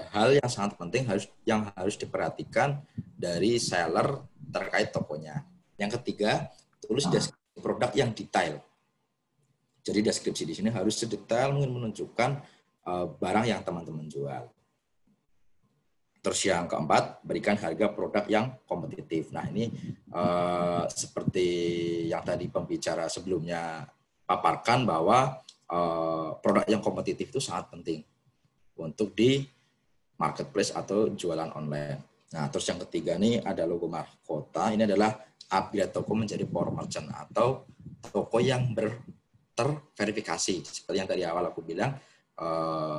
hal yang sangat penting yang harus diperhatikan dari seller terkait tokonya. Yang ketiga, tulis deskripsi produk yang detail. Jadi deskripsi di sini harus sedetail mungkin menunjukkan barang yang teman-teman jual. Terus yang keempat, berikan harga produk yang kompetitif. Nah, ini seperti yang tadi pembicara sebelumnya paparkan bahwa produk yang kompetitif itu sangat penting untuk di marketplace atau jualan online. Nah, terus yang ketiga nih ada logo mahkota. Ini adalah upgrade toko menjadi power merchant atau toko yang terverifikasi. Seperti yang tadi awal aku bilang,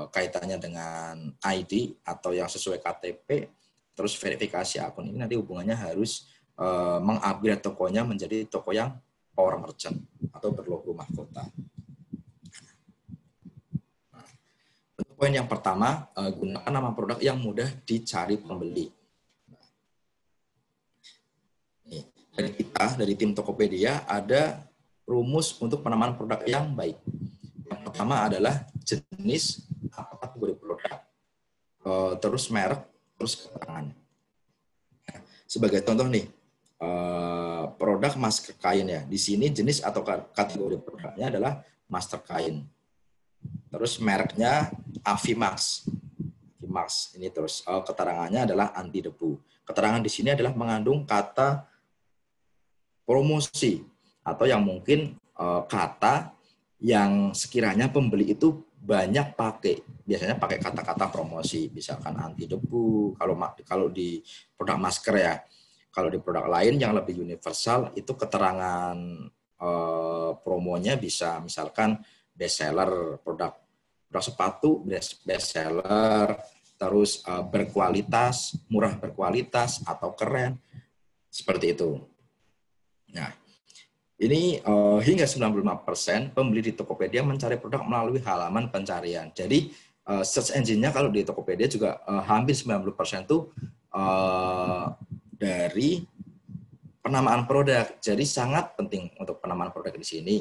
kaitannya dengan ID atau yang sesuai KTP, terus verifikasi akun ini nanti hubungannya harus mengupgrade tokonya menjadi toko yang power merchant atau berlogo mahkota. Untuk poin yang pertama, gunakan nama produk yang mudah dicari pembeli. Dari kita, dari tim Tokopedia, ada rumus untuk penamaan produk yang baik. Yang pertama adalah jenis atau kategori produk, terus merek, terus keterangan. Sebagai contoh nih, produk masker kain ya. Di sini jenis atau kategori produknya adalah masker kain. Terus mereknya Avimax. Avimax ini terus keterangannya adalah anti debu. Keterangan di sini adalah mengandung kata promosi atau yang mungkin kata yang sekiranya pembeli itu banyak pakai. Biasanya pakai kata-kata promosi, misalkan anti debu kalau di produk masker ya. Kalau di produk lain yang lebih universal itu keterangan promonya bisa misalkan best seller, produk sepatu best seller, terus berkualitas, murah berkualitas atau keren. Seperti itu. Nah, ini hingga 95% pembeli di Tokopedia mencari produk melalui halaman pencarian. Jadi search engine-nya kalau di Tokopedia juga hampir 90% itu dari penamaan produk. Jadi sangat penting untuk penamaan produk di sini.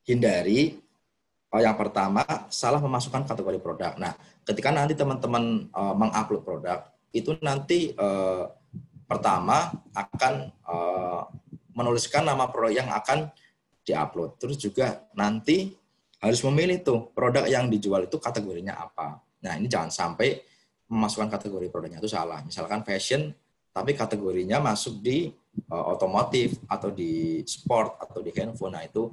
Hindari yang pertama salah memasukkan kategori produk. Nah, ketika nanti teman-teman mengupload produk, itu nanti pertama akan menuliskan nama produk yang akan diupload. Terus juga nanti harus memilih tuh produk yang dijual itu kategorinya apa. Nah, ini jangan sampai memasukkan kategori produknya itu salah. Misalkan fashion, tapi kategorinya masuk di otomotif atau di sport atau di handphone. Nah, itu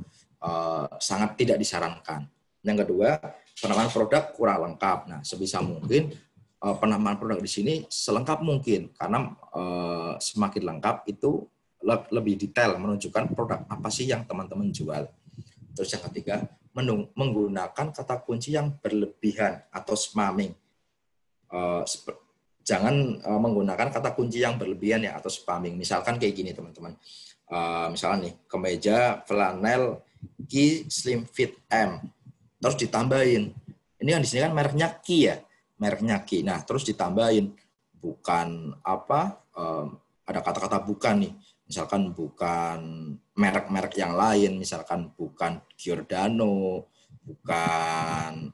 sangat tidak disarankan. Yang kedua, penamaan produk kurang lengkap. Nah, sebisa mungkin penamaan produk di sini selengkap mungkin karena semakin lengkap itu lebih detail menunjukkan produk apa sih yang teman-teman jual. Terus yang ketiga, menggunakan kata kunci yang berlebihan atau spamming. Jangan menggunakan kata kunci yang berlebihan ya atau spamming. Misalkan kayak gini teman-teman. Misalkan nih, kemeja flanel Ki Slim Fit M. Terus ditambahin. Ini yang di sini kan mereknya Ki ya. Mereknya Ki. Nah, terus ditambahin bukan apa? Ada kata-kata bukan nih. Misalkan bukan merek-merek yang lain, misalkan bukan Giordano, bukan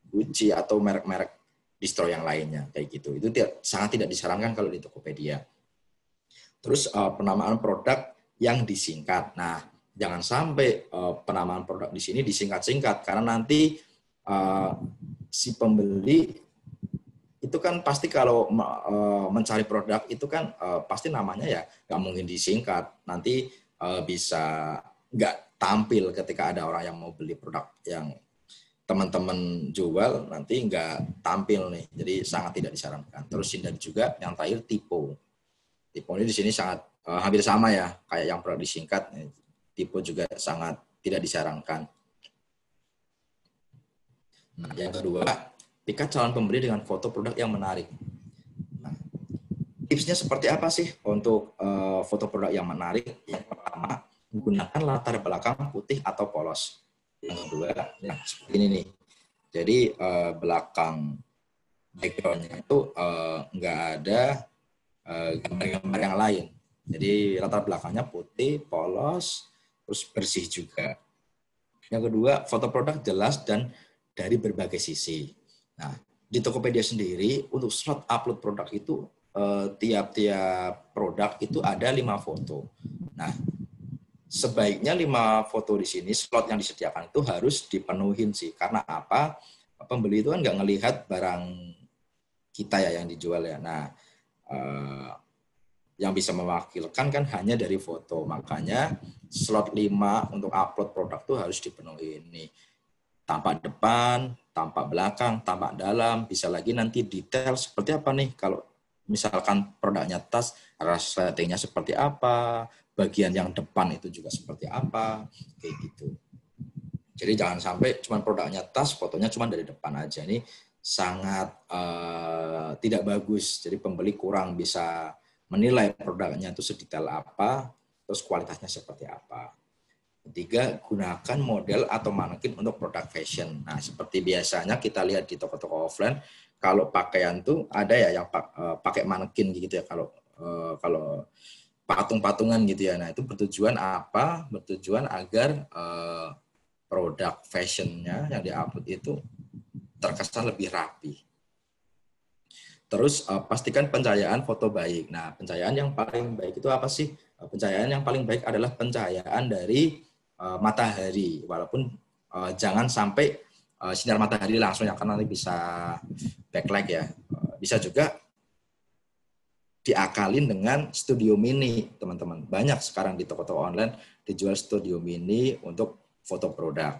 Gucci atau merek-merek distro yang lainnya kayak gitu. Itu sangat tidak disarankan kalau di Tokopedia. Terus penamaan produk yang disingkat. Nah, jangan sampai penamaan produk di sini disingkat-singkat karena nanti si pembeli itu kan pasti kalau mencari produk itu kan pasti namanya ya nggak mungkin disingkat. Nanti bisa nggak tampil ketika ada orang yang mau beli produk yang teman-teman jual, nanti nggak tampil nih. Jadi sangat tidak disarankan. Terus hindari juga yang terakhir typo. Typo ini di sini sangat hampir sama ya kayak yang produk disingkat. Typo juga sangat tidak disarankan. Nah, yang kedua, pikat calon pembeli dengan foto produk yang menarik. Nah, tipsnya seperti apa sih untuk foto produk yang menarik? Yang pertama, menggunakan latar belakang putih atau polos. Yang kedua, nah, seperti ini nih. Jadi belakang background-nya itu nggak ada gambar-gambar yang lain. Jadi latar belakangnya putih, polos, terus bersih juga. Yang kedua, foto produk jelas dan dari berbagai sisi. Nah, di Tokopedia sendiri untuk slot upload produk itu tiap-tiap produk itu ada 5 foto. Nah, sebaiknya 5 foto di sini slot yang disediakan itu harus dipenuhin sih. Karena apa? Pembeli itu kan nggak ngelihat barang kita ya yang dijual ya. Nah, yang bisa mewakilkan kan hanya dari foto. Makanya slot 5 untuk upload produk tuh harus dipenuhi ini. Tampak depan, tampak belakang, tampak dalam, bisa lagi nanti detail seperti apa nih kalau misalkan produknya tas, resletingnya seperti apa, bagian yang depan itu juga seperti apa, kayak gitu. Jadi jangan sampai cuma produknya tas, fotonya cuma dari depan aja. Ini sangat tidak bagus. Jadi pembeli kurang bisa menilai produknya itu sedetail apa, terus kualitasnya seperti apa. Ketiga, gunakan model atau manekin untuk produk fashion. Nah, seperti biasanya kita lihat di toko-toko offline, kalau pakaian tuh ada ya yang pakai manekin gitu ya. Kalau patung-patungan gitu ya. Nah, itu bertujuan apa? Bertujuan agar produk fashionnya yang diupload itu terkesan lebih rapi. Terus pastikan pencahayaan foto baik. Nah, pencahayaan yang paling baik itu apa sih? Pencahayaan yang paling baik adalah pencahayaan dari matahari, walaupun jangan sampai sinar matahari langsung ya, karena nanti bisa backlight ya. Bisa juga diakalin dengan studio mini, teman-teman. Banyak sekarang di toko-toko online dijual studio mini untuk foto produk.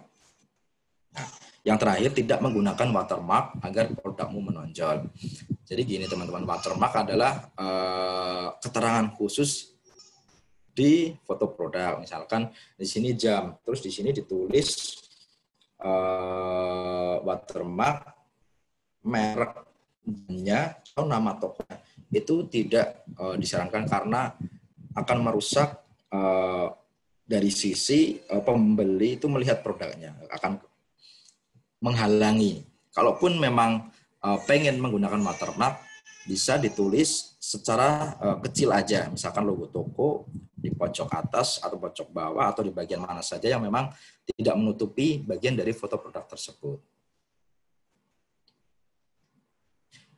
Nah, yang terakhir, tidak menggunakan watermark agar produkmu menonjol. Jadi gini teman-teman, watermark adalah keterangan khusus di foto produk. Misalkan di sini jam, terus di sini ditulis watermark mereknya atau nama tokonya. Itu tidak disarankan karena akan merusak dari sisi pembeli itu melihat produknya, akan menghalangi. Kalaupun memang pengen menggunakan watermark, bisa ditulis secara kecil aja, misalkan logo toko di pojok atas atau pojok bawah atau di bagian mana saja yang memang tidak menutupi bagian dari foto produk tersebut.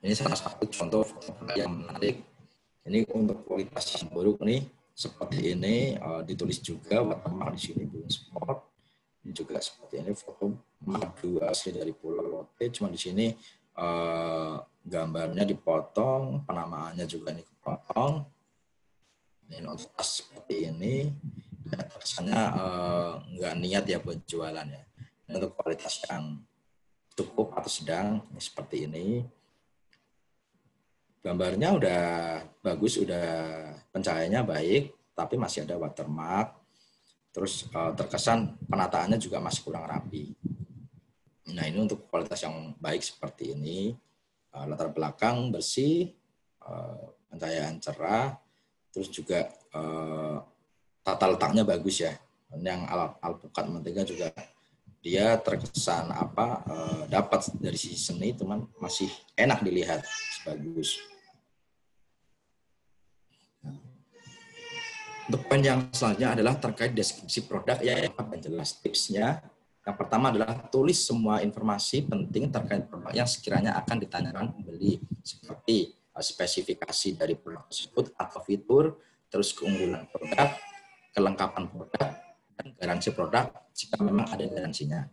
Ini salah satu contoh foto produk yang menarik. Ini untuk kualitas yang buruk nih, seperti ini, ditulis juga watermark di sini Bung Sport. Ini juga seperti ini foto madu asli dari Pulau Lote, cuma di sini gambarnya dipotong, penamaannya juga ini kepotong. Ini notas seperti ini, dan kesannya nggak niat ya buat jualan ya. Ini untuk kualitas yang cukup atau sedang, ini seperti ini. Gambarnya udah bagus, udah pencahayaannya baik, tapi masih ada watermark. Terus terkesan penataannya juga masih kurang rapi. Nah, ini untuk kualitas yang baik seperti ini. Latar belakang bersih, pencahayaan cerah, terus juga tata letaknya bagus ya. Yang alpukat mentega juga dia terkesan dapat dari sisi seni, teman masih enak dilihat, bagus. Untuk poin yang selanjutnya adalah terkait deskripsi produk yang jelas. Tipsnya yang pertama adalah tulis semua informasi penting terkait produk yang sekiranya akan ditanyakan pembeli, seperti spesifikasi dari produk tersebut atau fitur, terus keunggulan produk, kelengkapan produk, dan garansi produk jika memang ada garansinya.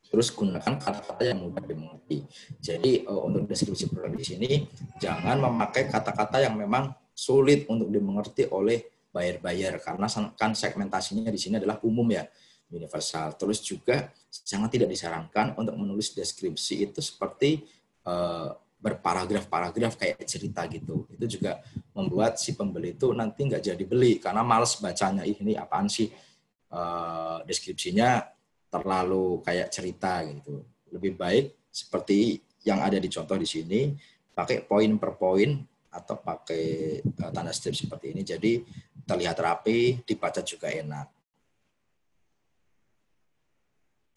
Terus gunakan kata-kata yang mudah dimengerti. Jadi untuk deskripsi produk di sini jangan memakai kata-kata yang memang sulit untuk dimengerti oleh buyer, karena kan segmentasinya di sini adalah umum ya, universal. Terus juga sangat tidak disarankan untuk menulis deskripsi itu seperti berparagraf-paragraf kayak cerita gitu. Itu juga membuat si pembeli itu nanti nggak jadi beli karena males bacanya. Ini apaan sih, deskripsinya terlalu kayak cerita gitu. Lebih baik seperti yang ada di contoh di sini, pakai poin per poin atau pakai tanda strip seperti ini. Jadi terlihat rapi, dibaca juga enak.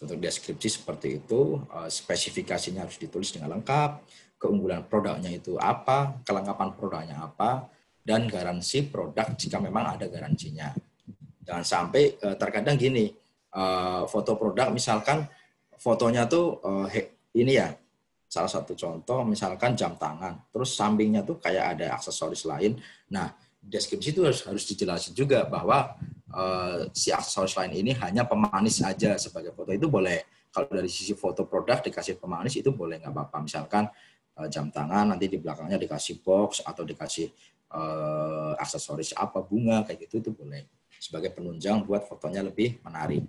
Untuk deskripsi seperti itu, spesifikasinya harus ditulis dengan lengkap, keunggulan produknya itu apa, kelengkapan produknya apa, dan garansi produk jika memang ada garansinya. Jangan sampai terkadang gini, foto produk misalkan fotonya tuh ini ya, salah satu contoh misalkan jam tangan, terus sampingnya tuh kayak ada aksesoris lain. Nah, deskripsi itu harus dijelasin juga bahwa si aksesoris lain ini hanya pemanis aja sebagai foto. Itu boleh, kalau dari sisi foto produk dikasih pemanis itu boleh, nggak apa-apa. Misalkan jam tangan, nanti di belakangnya dikasih box atau dikasih aksesoris apa, bunga kayak gitu, itu boleh sebagai penunjang buat fotonya lebih menarik.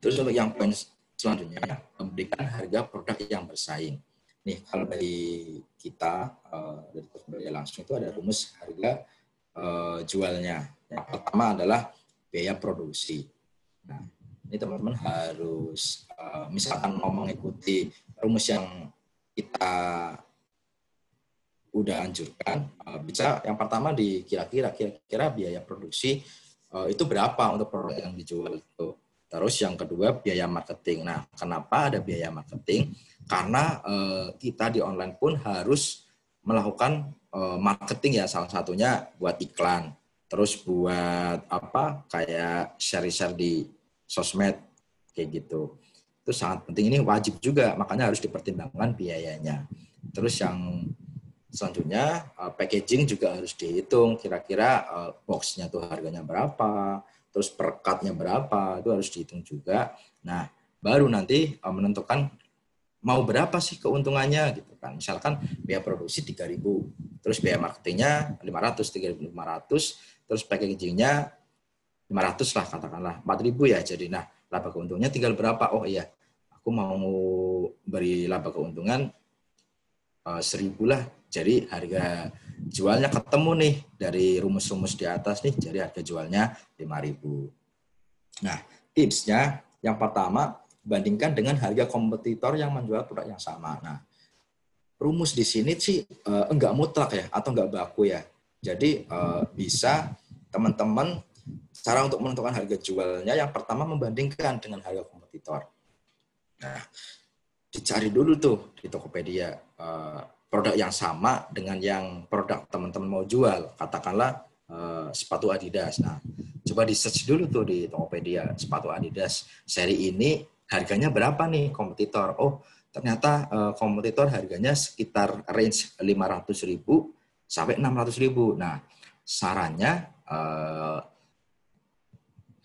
Terus untuk yang poin selanjutnya, memberikan harga produk yang bersaing. Nih, kalau dari kita dari Tokopedia langsung itu ada rumus harga jualnya. Yang pertama adalah biaya produksi. Nah, ini teman-teman harus misalkan mau mengikuti rumus yang kita udah anjurkan, bisa yang pertama kira-kira biaya produksi itu berapa untuk produk yang dijual itu. Terus yang kedua biaya marketing. Nah, kenapa ada biaya marketing? Karena kita di online pun harus melakukan marketing ya, salah satunya buat iklan. Terus buat apa, kayak share-share di sosmed, kayak gitu. Itu sangat penting, ini wajib juga, makanya harus dipertimbangkan biayanya. Terus yang selanjutnya, packaging juga harus dihitung, kira-kira box-nya tuh harganya berapa, terus per cut-nya berapa, itu harus dihitung juga. Nah, baru nanti menentukan mau berapa sih keuntungannya gitu kan. Misalkan biaya produksi 3.000, terus biaya marketingnya 3.500, terus packagingnya 500 lah katakanlah, 4.000 ya. Jadi nah, laba keuntungnya tinggal berapa? Oh iya, aku mau beri laba keuntungan 1.000 lah. Jadi harga jualnya ketemu nih dari rumus-rumus di atas nih, jadi harga jualnya 5.000. Nah, tipsnya yang pertama, bandingkan dengan harga kompetitor yang menjual produk yang sama. Nah, rumus di sini sih enggak mutlak ya, atau enggak baku ya. Jadi bisa teman-teman cara untuk menentukan harga jualnya yang pertama membandingkan dengan harga kompetitor. Nah, dicari dulu tuh di Tokopedia produk yang sama dengan yang produk teman-teman mau jual. Katakanlah sepatu Adidas. Nah, coba di search dulu tuh di Tokopedia, sepatu Adidas seri ini harganya berapa nih kompetitor. Oh, ternyata kompetitor harganya sekitar range 500.000 sampai 600.000. Nah, sarannya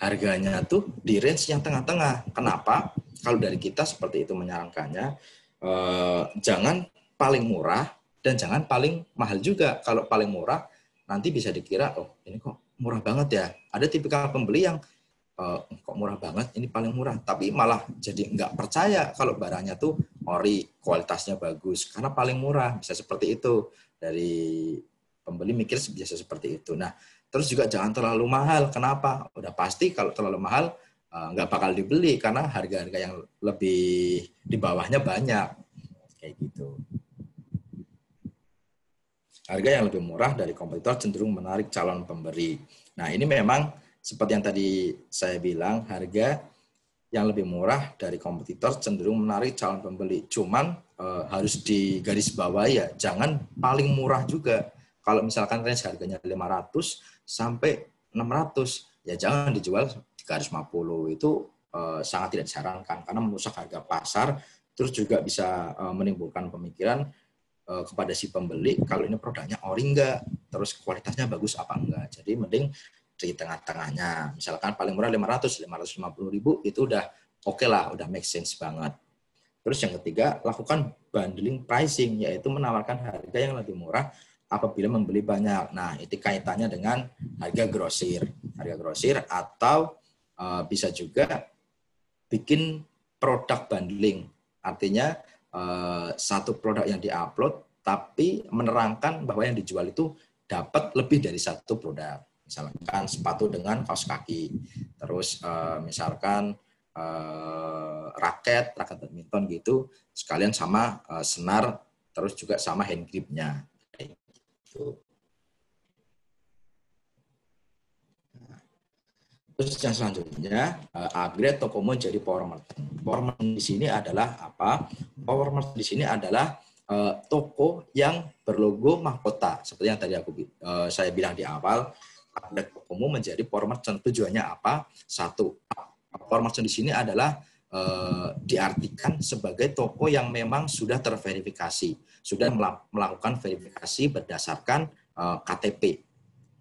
harganya tuh di range yang tengah-tengah. Kenapa? Kalau dari kita seperti itu menyarankannya, jangan paling murah dan jangan paling mahal juga. Kalau paling murah nanti bisa dikira, oh ini kok murah banget ya. Ada tipikal pembeli yang kok murah banget, ini paling murah. Tapi malah jadi nggak percaya kalau barangnya tuh ori, kualitasnya bagus. Karena paling murah, bisa seperti itu. Dari pembeli mikir biasa seperti itu. Nah, terus juga jangan terlalu mahal. Kenapa? Udah pasti kalau terlalu mahal nggak bakal dibeli karena harga-harga yang lebih di bawahnya banyak. Kayak gitu. Harga yang lebih murah dari kompetitor cenderung menarik calon pembeli. Nah, ini memang seperti yang tadi saya bilang, harga yang lebih murah dari kompetitor cenderung menarik calon pembeli. Cuman harus digarisbawahi ya, jangan paling murah juga. Kalau misalkan range harganya 500 sampai 600, ya jangan dijual 350. Itu sangat tidak disarankan karena merusak harga pasar, terus juga bisa menimbulkan pemikiran kepada si pembeli kalau ini produknya ori enggak, terus kualitasnya bagus apa enggak. Jadi mending di tengah-tengahnya. Misalkan paling murah 500, 550.000 itu udah oke lah, udah make sense banget. Terus yang ketiga, lakukan bundling pricing, yaitu menawarkan harga yang lebih murah apabila membeli banyak. Nah, itu kaitannya dengan harga grosir. Harga grosir atau bisa juga bikin produk bundling. Artinya satu produk yang diupload tapi menerangkan bahwa yang dijual itu dapat lebih dari satu produk. Misalkan sepatu dengan kaos kaki, terus misalkan raket badminton gitu, sekalian sama senar, terus juga sama hand gripnya. Gitu. Terus yang selanjutnya, upgrade Tokomo jadi power merchant. Power merchant di sini adalah apa? Power merchant di sini adalah toko yang berlogo mahkota. Seperti yang tadi saya bilang di awal, upgrade Tokomo menjadi power merchant. Tujuannya apa? Satu, power merchant di sini adalah diartikan sebagai toko yang memang sudah terverifikasi, sudah melakukan verifikasi berdasarkan KTP,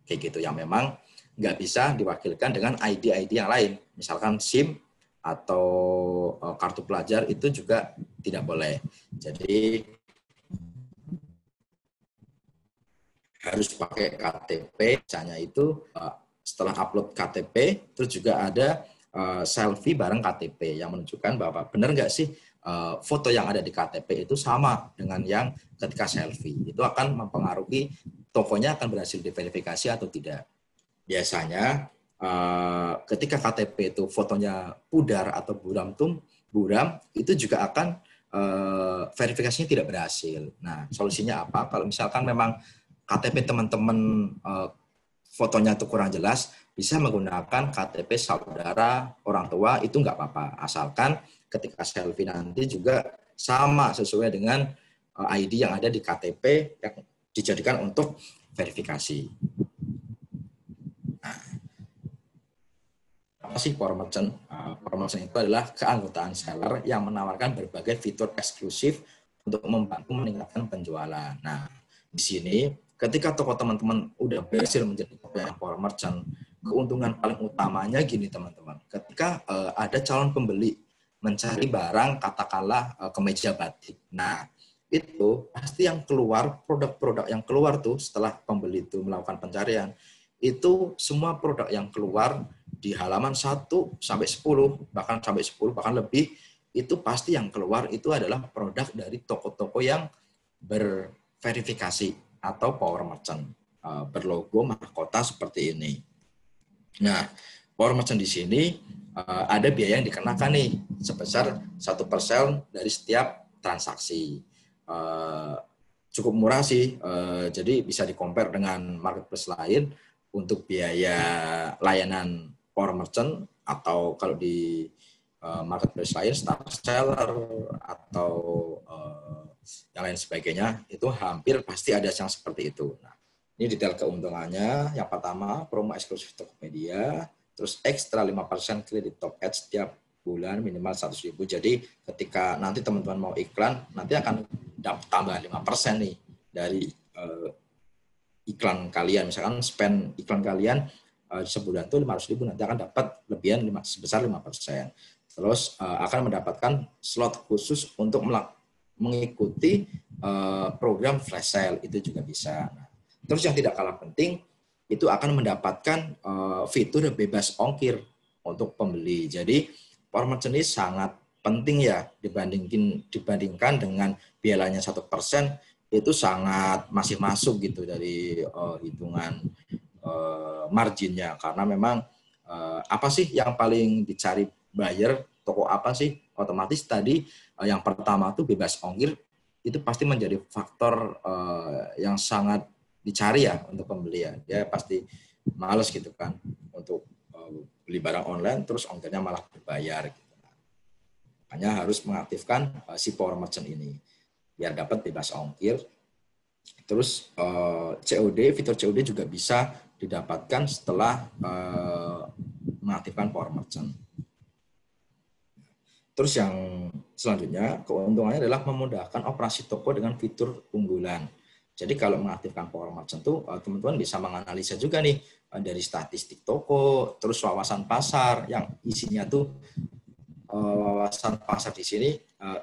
kayak gitu, yang memang nggak bisa diwakilkan dengan ID-ID yang lain. Misalkan SIM atau kartu pelajar itu juga tidak boleh. Jadi harus pakai KTP, misalnya itu setelah upload KTP, terus juga ada selfie bareng KTP yang menunjukkan bahwa benar nggak sih foto yang ada di KTP itu sama dengan yang ketika selfie. Itu akan mempengaruhi tokonya akan berhasil diverifikasi atau tidak. Biasanya ketika KTP itu fotonya pudar atau buram, itu juga akan verifikasinya tidak berhasil. Nah, solusinya apa? Kalau misalkan memang KTP teman-teman fotonya itu kurang jelas, bisa menggunakan KTP saudara, orang tua, itu nggak apa-apa. Asalkan ketika selfie nanti juga sama sesuai dengan ID yang ada di KTP yang dijadikan untuk verifikasi. Nah, apa sih Power Merchant? Power Merchant itu adalah keanggotaan seller yang menawarkan berbagai fitur eksklusif untuk membantu meningkatkan penjualan. Nah, di sini ketika toko teman-teman udah berhasil menjadi toko yang Power Merchant, keuntungan paling utamanya gini teman-teman. Ketika ada calon pembeli mencari barang katakanlah kemeja batik. Nah, itu pasti yang keluar, produk-produk yang keluar tuh setelah pembeli itu melakukan pencarian, itu semua produk yang keluar di halaman 1 sampai 10, bahkan sampai 10, bahkan lebih, itu pasti yang keluar itu adalah produk dari toko-toko yang berverifikasi atau Power Merchant, berlogo mahkota seperti ini. Nah, Power Merchant di sini ada biaya yang dikenakan nih sebesar 1% dari setiap transaksi. Cukup murah sih, jadi bisa di-compare dengan marketplace lain untuk biaya layanan Power Merchant, atau kalau di marketplace lain, Star Seller atau yang lain sebagainya, itu hampir pasti ada yang seperti itu. Nah, ini detail keuntungannya. Yang pertama, promo eksklusif Tokopedia, terus ekstra 5% kredit top ads setiap bulan minimal 100.000. Jadi ketika nanti teman-teman mau iklan, nanti akan tambah 5% nih dari iklan kalian. Misalkan spend iklan kalian sebulan itu 500.000, nanti akan dapat lebihan sebesar 5%. Terus akan mendapatkan slot khusus untuk mengikuti program flash sale, itu juga bisa. Nah, terus yang tidak kalah penting, itu akan mendapatkan fitur bebas ongkir untuk pembeli. Jadi Power Merchant ini sangat penting ya, dibandingkan dengan biayanya 1%, itu sangat masih masuk gitu dari hitungan marginnya. Karena memang apa sih yang paling dicari buyer, toko apa sih? Otomatis tadi yang pertama tuh bebas ongkir, itu pasti menjadi faktor yang sangat dicari ya untuk pembeli ya. Dia pasti males gitu kan untuk beli barang online terus ongkirnya malah berbayar gitu. Makanya harus mengaktifkan si Power Merchant ini biar dapat bebas ongkir. Terus COD, fitur COD juga bisa didapatkan setelah mengaktifkan Power Merchant. Terus yang selanjutnya, keuntungannya adalah memudahkan operasi toko dengan fitur unggulan. Jadi kalau mengaktifkan Power Merchant tuh teman-teman bisa menganalisa juga nih dari statistik toko, terus wawasan pasar yang isinya tuh wawasan pasar di sini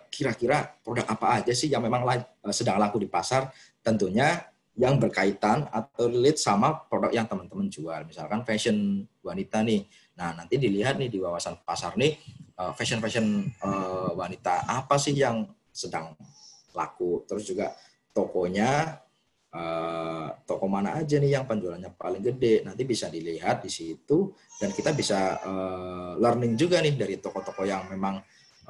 kira-kira produk apa aja sih yang memang sedang laku di pasar, tentunya yang berkaitan atau relate sama produk yang teman-teman jual. Misalkan fashion wanita nih. Nah, nanti dilihat nih di wawasan pasar nih fashion wanita apa sih yang sedang laku, terus juga tokonya toko mana aja nih yang penjualannya paling gede, nanti bisa dilihat di situ dan kita bisa learning juga nih dari toko-toko yang memang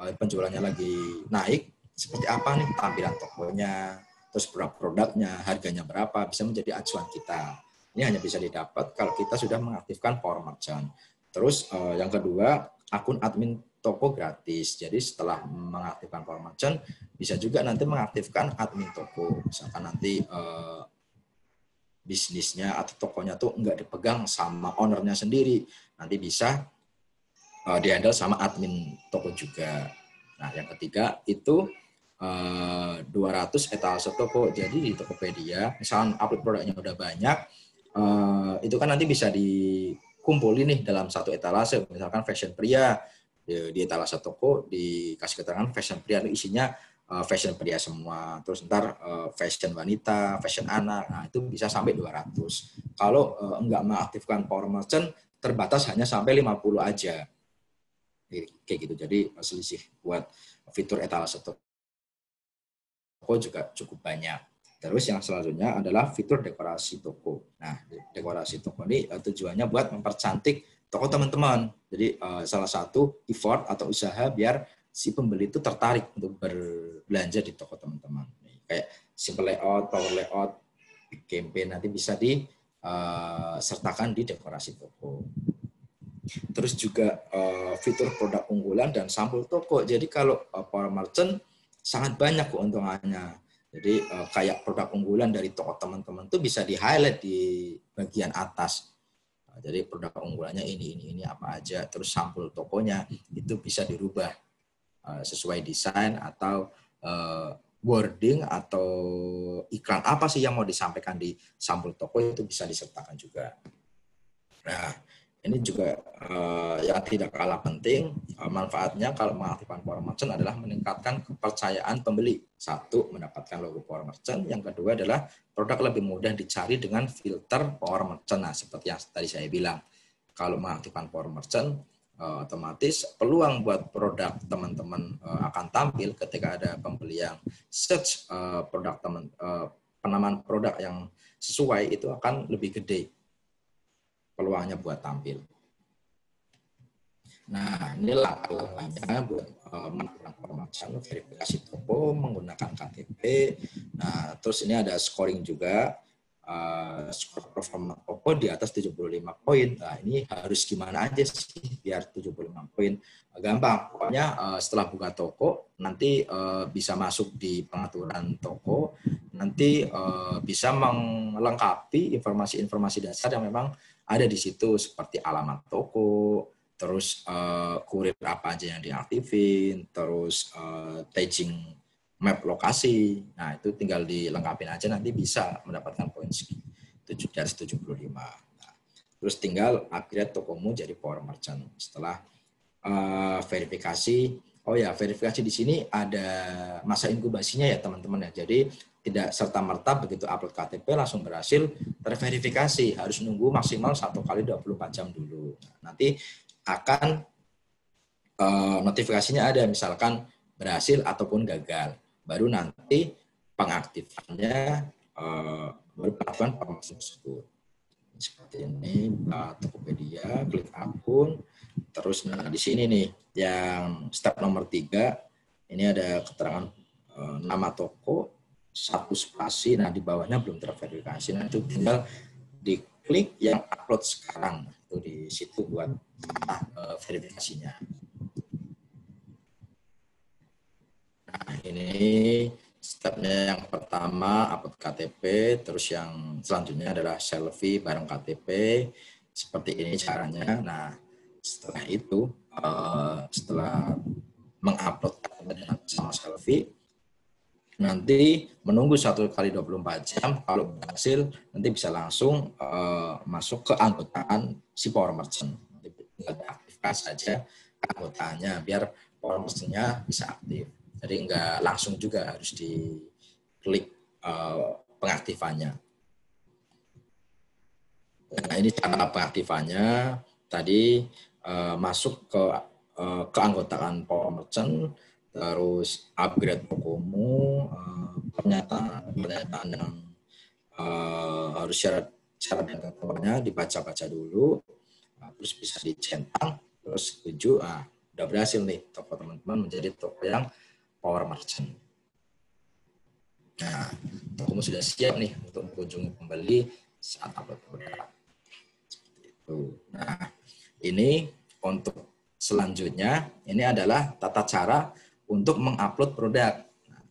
penjualannya lagi naik, seperti apa nih tampilan tokonya, terus produk-produknya, harganya berapa, bisa menjadi acuan kita. Ini hanya bisa didapat kalau kita sudah mengaktifkan Power Merchant. Terus yang kedua, akun admin toko gratis. Jadi setelah mengaktifkan Power Merchant, bisa juga nanti mengaktifkan admin toko. Misalkan nanti bisnisnya atau tokonya tuh nggak dipegang sama ownernya sendiri, nanti bisa dihandle sama admin toko juga. Nah, yang ketiga itu 200 etalase toko. Jadi di Tokopedia, misalkan upload produknya udah banyak, itu kan nanti bisa dikumpulin nih dalam satu etalase. Misalkan fashion pria, di etalase toko dikasih keterangan fashion pria, isinya fashion pria semua, terus ntar fashion wanita, fashion anak, nah itu bisa sampai 200. Kalau enggak mengaktifkan power merchant, terbatas hanya sampai 50 aja. Kayak gitu, jadi selisih buat fitur etalase toko juga cukup banyak. Terus yang selanjutnya adalah fitur dekorasi toko. Nah, dekorasi toko ini tujuannya buat mempercantik toko teman-teman. Jadi salah satu effort atau usaha biar si pembeli itu tertarik untuk berbelanja di toko teman-teman. Kayak simple layout, power layout, campaign nanti bisa disertakan di dekorasi toko. Terus juga fitur produk unggulan dan sampul toko. Jadi kalau power merchant sangat banyak keuntungannya. Jadi kayak produk unggulan dari toko teman-teman itu bisa di-highlight di bagian atas. Jadi produk unggulannya ini apa aja. Terus sampul tokonya itu bisa dirubah sesuai desain atau wording atau iklan apa sih yang mau disampaikan di sampul toko itu bisa disertakan juga. Nah, ini juga yang tidak kalah penting, manfaatnya kalau mengaktifkan power merchant adalah meningkatkan kepercayaan pembeli. Satu, mendapatkan logo power merchant. Yang kedua adalah produk lebih mudah dicari dengan filter power merchant. Nah, seperti yang tadi saya bilang, kalau mengaktifkan power merchant, otomatis peluang buat produk teman-teman akan tampil ketika ada pembeli yang search produk penamaan produk yang sesuai itu akan lebih gede peluangnya buat tampil. Nah, ini langkah-langkahnya buat melakukan pemasangan verifikasi toko menggunakan KTP. Nah, terus ini ada scoring juga. Skor performa toko di atas 75 poin. Nah, ini harus gimana aja sih biar 75 poin? Gampang. Pokoknya setelah buka toko, nanti bisa masuk di pengaturan toko, nanti bisa melengkapi informasi-informasi dasar yang memang ada di situ seperti alamat toko, terus kurir apa aja yang diaktifin, terus tagging map lokasi. Nah, itu tinggal dilengkapin aja nanti bisa mendapatkan poin dari 75. Nah, terus tinggal upgrade tokomu jadi power merchant setelah verifikasi. Oh ya, verifikasi di sini ada masa inkubasinya ya teman-teman ya. Jadi tidak serta-merta begitu upload KTP langsung berhasil terverifikasi. Harus nunggu maksimal 1 kali 24 jam dulu. Nah, nanti akan notifikasinya ada misalkan berhasil ataupun gagal. Baru nanti pengaktifannya baru pengaktifan promosi tersebut. Seperti ini, Tokopedia, klik akun, terus nah di sini nih yang step nomor 3 ini ada keterangan nama toko, 1 spasi, nah di bawahnya belum terverifikasi, nah itu tinggal diklik yang upload sekarang, itu di situ buat verifikasinya. Nah, ini stepnya yang pertama upload KTP, terus yang selanjutnya adalah selfie bareng KTP. Seperti ini caranya. Nah, setelah itu, setelah mengupload KTP dengan sama selfie, nanti menunggu 1 kali 24 jam. Kalau berhasil, nanti bisa langsung masuk ke anggotaan si power merchant. Tinggal diaktifkan saja anggotaannya biar power merchant-nya bisa aktif. Jadi enggak langsung juga harus diklik pengaktifannya. Nah, ini cara pengaktifannya. Tadi masuk ke keanggotaan power merchant, terus upgrade tokomu, pernyataan yang harus syarat dan ketentuannya dibaca-baca dulu, terus bisa dicentang, terus setuju, udah berhasil nih toko teman-teman menjadi toko yang power merchant. Nah, tokomu sudah siap nih untuk mengunjungi pembeli saat upload produk. Seperti itu. Nah, ini untuk selanjutnya, ini adalah tata cara untuk mengupload produk. Nah,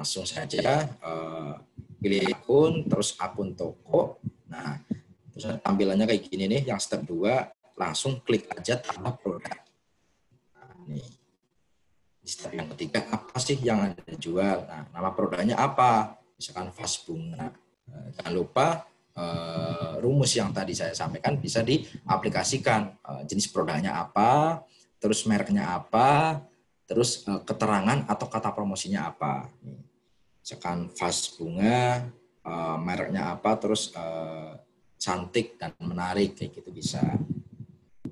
langsung saja pilih akun, terus akun toko. Nah, terus tampilannya kayak gini nih, yang step 2, langsung klik aja tambah produk. Nah, nih. Di step yang ketiga, apa sih yang Anda jual? Nah, nama produknya apa? Misalkan vas bunga. Jangan lupa rumus yang tadi saya sampaikan bisa diaplikasikan. Jenis produknya apa, terus mereknya apa, terus keterangan atau kata promosinya apa. Misalkan vas bunga, mereknya apa, terus cantik dan menarik, kayak gitu bisa.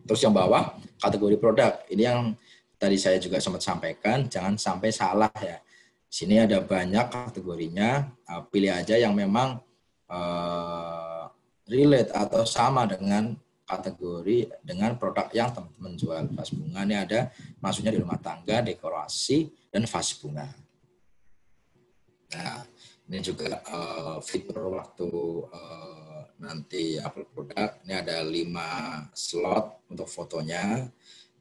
Terus yang bawah, kategori produk. Ini yang tadi saya juga sempat sampaikan, jangan sampai salah ya. Sini ada banyak kategorinya, pilih aja yang memang relate atau sama dengan kategori dengan produk yang teman-teman jual. Vas bunga ini ada, maksudnya di rumah tangga, dekorasi, dan vas bunga. Nah, ini juga fitur waktu nanti upload produk. Ini ada 5 slot untuk fotonya.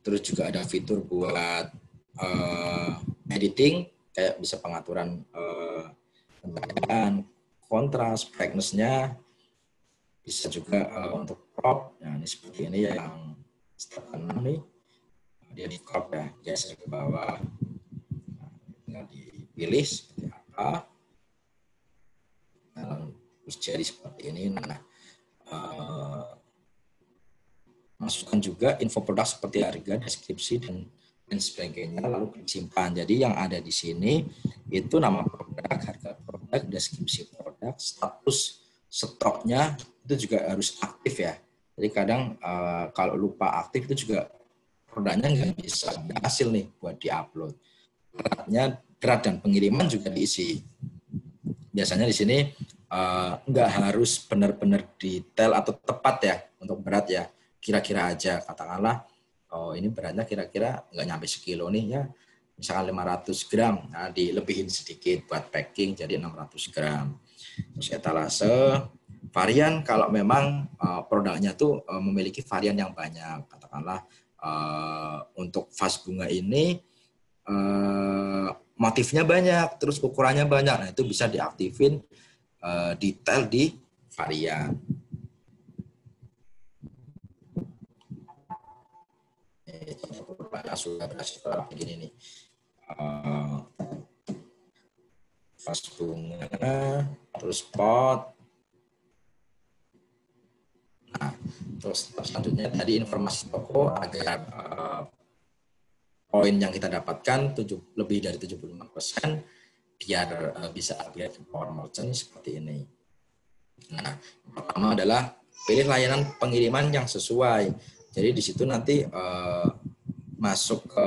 Terus juga ada fitur buat editing, kayak bisa pengaturan pencahayaan, kontras, brightness-nya. Bisa juga untuk crop. Nah, ini seperti ini yang step 6 nih. Dia di crop ya, geser ke bawah. Nah, tinggal dipilih seperti apa. Nah, terus jadi seperti ini. Nah, masukkan juga info produk seperti harga, deskripsi, dan sebagainya, lalu disimpan. Jadi yang ada di sini itu nama produk, harga produk, deskripsi produk, status stoknya itu juga harus aktif ya. Jadi kadang kalau lupa aktif itu juga produknya nggak bisa berhasil nih buat diupload. Berat dan pengiriman juga diisi. Biasanya di sini nggak harus benar-benar detail atau tepat ya untuk berat ya. Kira-kira aja, katakanlah oh ini beratnya kira-kira nggak nyampe sekilo nih ya, misalkan 500 gram, nah dilebihin sedikit buat packing jadi 600 gram. Terus etalase, varian kalau memang produknya tuh memiliki varian yang banyak, katakanlah untuk vas bunga ini motifnya banyak, terus ukurannya banyak, nah itu bisa diaktifin detail di varian. Sudah berhasil begini nih, vas bunga, terus pot. Nah, terus selanjutnya tadi informasi toko agar poin yang kita dapatkan lebih dari 75% biar bisa upgrade ke power merchant seperti ini. Nah, yang pertama adalah pilih layanan pengiriman yang sesuai. Jadi di situ nanti masuk ke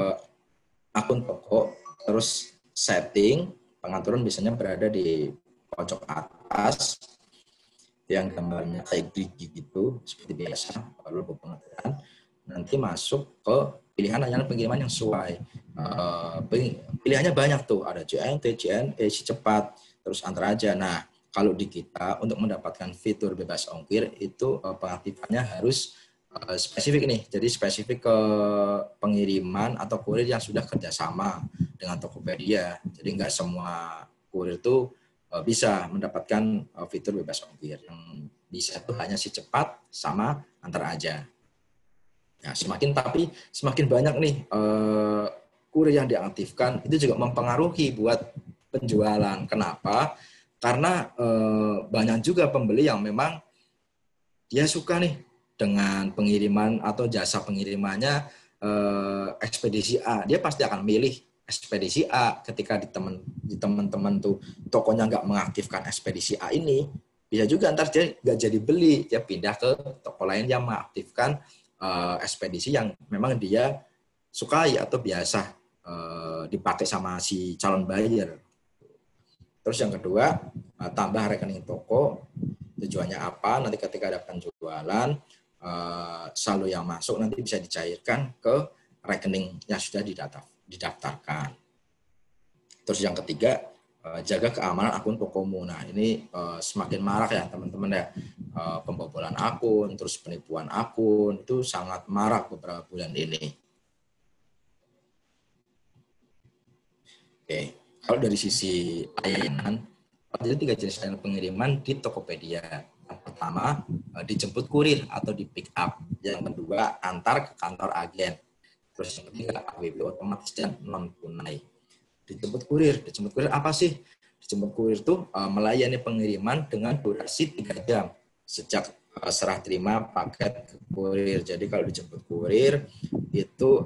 akun toko, terus setting, pengaturan biasanya berada di pojok atas, yang gambarnya kayak gigi gitu, seperti biasa, lalu pengaturan. Nanti masuk ke pilihan layanan pengiriman yang sesuai. Pilihannya banyak tuh, ada JNT, JNE, si cepat, terus antar aja. Nah, kalau di kita untuk mendapatkan fitur bebas ongkir itu pengaktifannya harus spesifik nih, jadi spesifik ke pengiriman atau kurir yang sudah kerjasama dengan Tokopedia. Jadi nggak semua kurir itu bisa mendapatkan fitur bebas ongkir. Yang bisa itu hanya si cepat sama antar aja. Nah, semakin banyak nih kurir yang diaktifkan, itu juga mempengaruhi buat penjualan. Kenapa? Karena banyak juga pembeli yang memang dia suka nih dengan pengiriman atau jasa pengirimannya ekspedisi A, dia pasti akan milih ekspedisi A. Ketika di teman-teman tuh tokonya nggak mengaktifkan ekspedisi A ini, bisa juga ntar dia nggak jadi beli, dia pindah ke toko lain yang mengaktifkan ekspedisi yang memang dia sukai atau biasa dipakai sama si calon buyer. Terus yang kedua, tambah rekening toko. Tujuannya apa? Nanti ketika ada penjualan, saldo yang masuk nanti bisa dicairkan ke rekening yang sudah didaftarkan. Terus yang ketiga, jaga keamanan akun tokomu. Nah, ini semakin marak ya teman-teman ya, pembobolan akun, terus penipuan akun, itu sangat marak beberapa bulan ini. Oke, kalau dari sisi layanan, ada 3 jenis layanan pengiriman di Tokopedia. Yang pertama, dijemput kurir atau di pick up. Yang kedua, antar ke kantor agen. Terus yang ketiga, AWB otomatis dan non tunai. Dijemput kurir apa sih? Dijemput kurir itu melayani pengiriman dengan durasi 3 jam sejak serah terima paket kurir. Jadi kalau dijemput kurir itu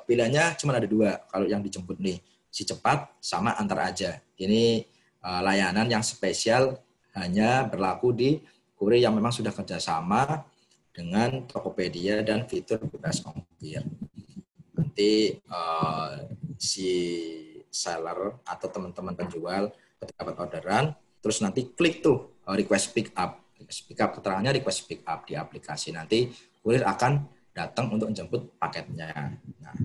pilihannya cuma ada 2. Kalau yang dijemput nih si cepat sama antar aja. Ini layanan yang spesial hanya berlaku di kurir yang memang sudah kerjasama dengan Tokopedia dan fitur bebas ongkir. Nanti si seller atau teman-teman penjual ketika dapat orderan, terus nanti klik tuh request pick up. Request pick up keterangannya request pick up di aplikasi. Nanti kurir akan datang untuk menjemput paketnya. Nah,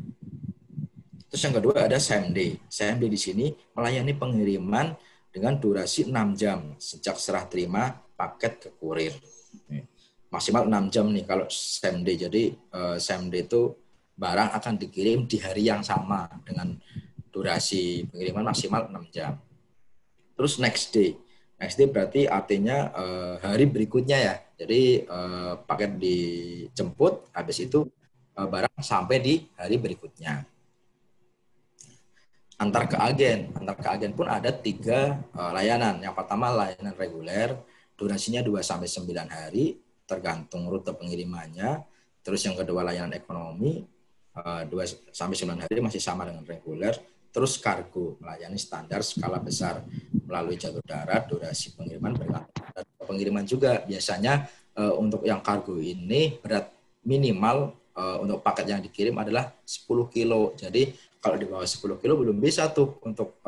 terus yang kedua ada same day. Same day di sini melayani pengiriman dengan durasi 6 jam sejak serah terima paket ke kurir. Maksimal 6 jam nih kalau same day. Jadi same day itu barang akan dikirim di hari yang sama dengan durasi pengiriman maksimal 6 jam. Terus next day. Next day berarti artinya hari berikutnya ya. Jadi paket dijemput, habis itu barang sampai di hari berikutnya. Antar ke agen pun ada 3 layanan. Yang pertama layanan reguler, durasinya 2-9 hari, tergantung rute pengirimannya. Terus yang kedua layanan ekonomi, 2-9 hari masih sama dengan reguler. Terus kargo, melayani standar skala besar melalui jalur darat, durasi pengiriman bergantung pada pengiriman juga. Biasanya untuk yang kargo ini berat minimal untuk paket yang dikirim adalah 10 kilo. Jadi kalau di bawah 10 kilo belum bisa tuh untuk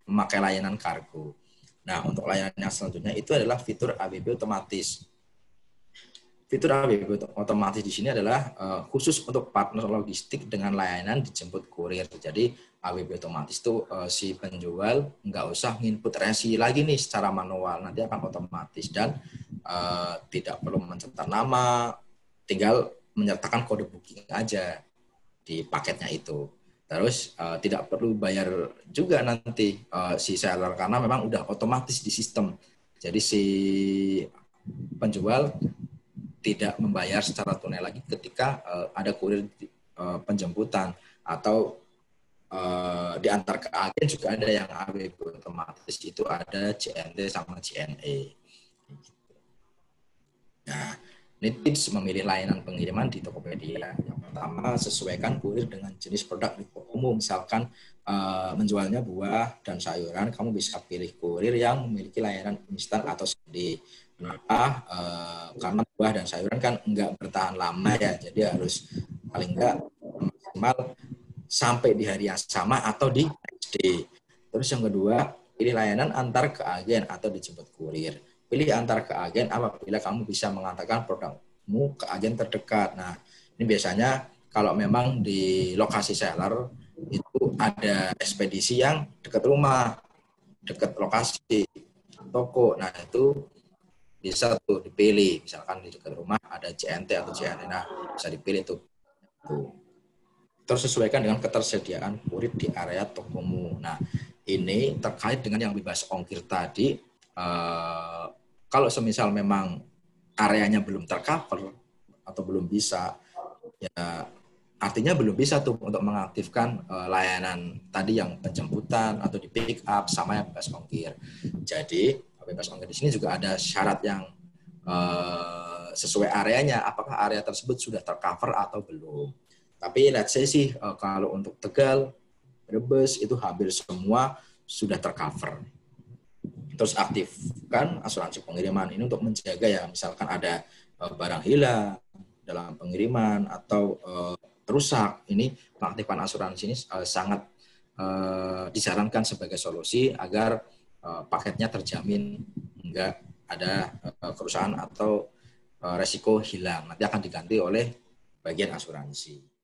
memakai layanan kargo. Nah, untuk layanan yang selanjutnya itu adalah fitur ABB otomatis. Fitur ABB otomatis di sini adalah khusus untuk partner logistik dengan layanan dijemput kurir. Jadi ABB otomatis itu si penjual nggak usah nginput resi lagi nih secara manual, nanti akan otomatis dan tidak perlu mencetak nama, tinggal menyertakan kode booking aja di paketnya itu. Terus tidak perlu bayar juga nanti si seller karena memang udah otomatis di sistem. Jadi si penjual tidak membayar secara tunai lagi ketika ada kurir penjemputan atau diantar ke agen juga ada yang ABB otomatis, itu ada JNT sama JNE. Nah, ini tips memilih layanan pengiriman di Tokopedia. Yang pertama, sesuaikan kurir dengan jenis produk di umum. Misalkan menjualnya buah dan sayuran, kamu bisa pilih kurir yang memiliki layanan instan atau CD. Kenapa? Karena buah dan sayuran kan enggak bertahan lama ya, jadi harus paling enggak maksimal sampai di hari yang sama atau di next day. Terus yang kedua, pilih layanan antar ke agen atau dijemput kurir. Pilih antar ke agen apabila kamu bisa mengantarkan produkmu ke agen terdekat. Nah, ini biasanya kalau memang di lokasi seller itu ada ekspedisi yang dekat rumah, dekat lokasi toko. Nah, itu bisa tuh dipilih. Misalkan di dekat rumah ada JNT atau JNE, nah bisa dipilih tuh. Terus sesuaikan dengan ketersediaan kurir di area tokomu. Nah, ini terkait dengan yang bebas ongkir tadi. Kalau semisal memang areanya belum tercover atau belum bisa, ya artinya belum bisa tuh untuk mengaktifkan layanan tadi yang penjemputan atau di pick up sama yang bebas ongkir. Jadi bebas ongkir di sini juga ada syarat yang sesuai areanya, apakah area tersebut sudah tercover atau belum. Tapi let's say sih kalau untuk Tegal, Brebes itu hampir semua sudah tercover. Terus aktifkan asuransi pengiriman ini untuk menjaga ya, misalkan ada barang hilang dalam pengiriman atau rusak. Ini pengaktifan asuransi ini sangat disarankan sebagai solusi agar paketnya terjamin enggak ada kerusakan atau resiko hilang. Nanti akan diganti oleh bagian asuransi.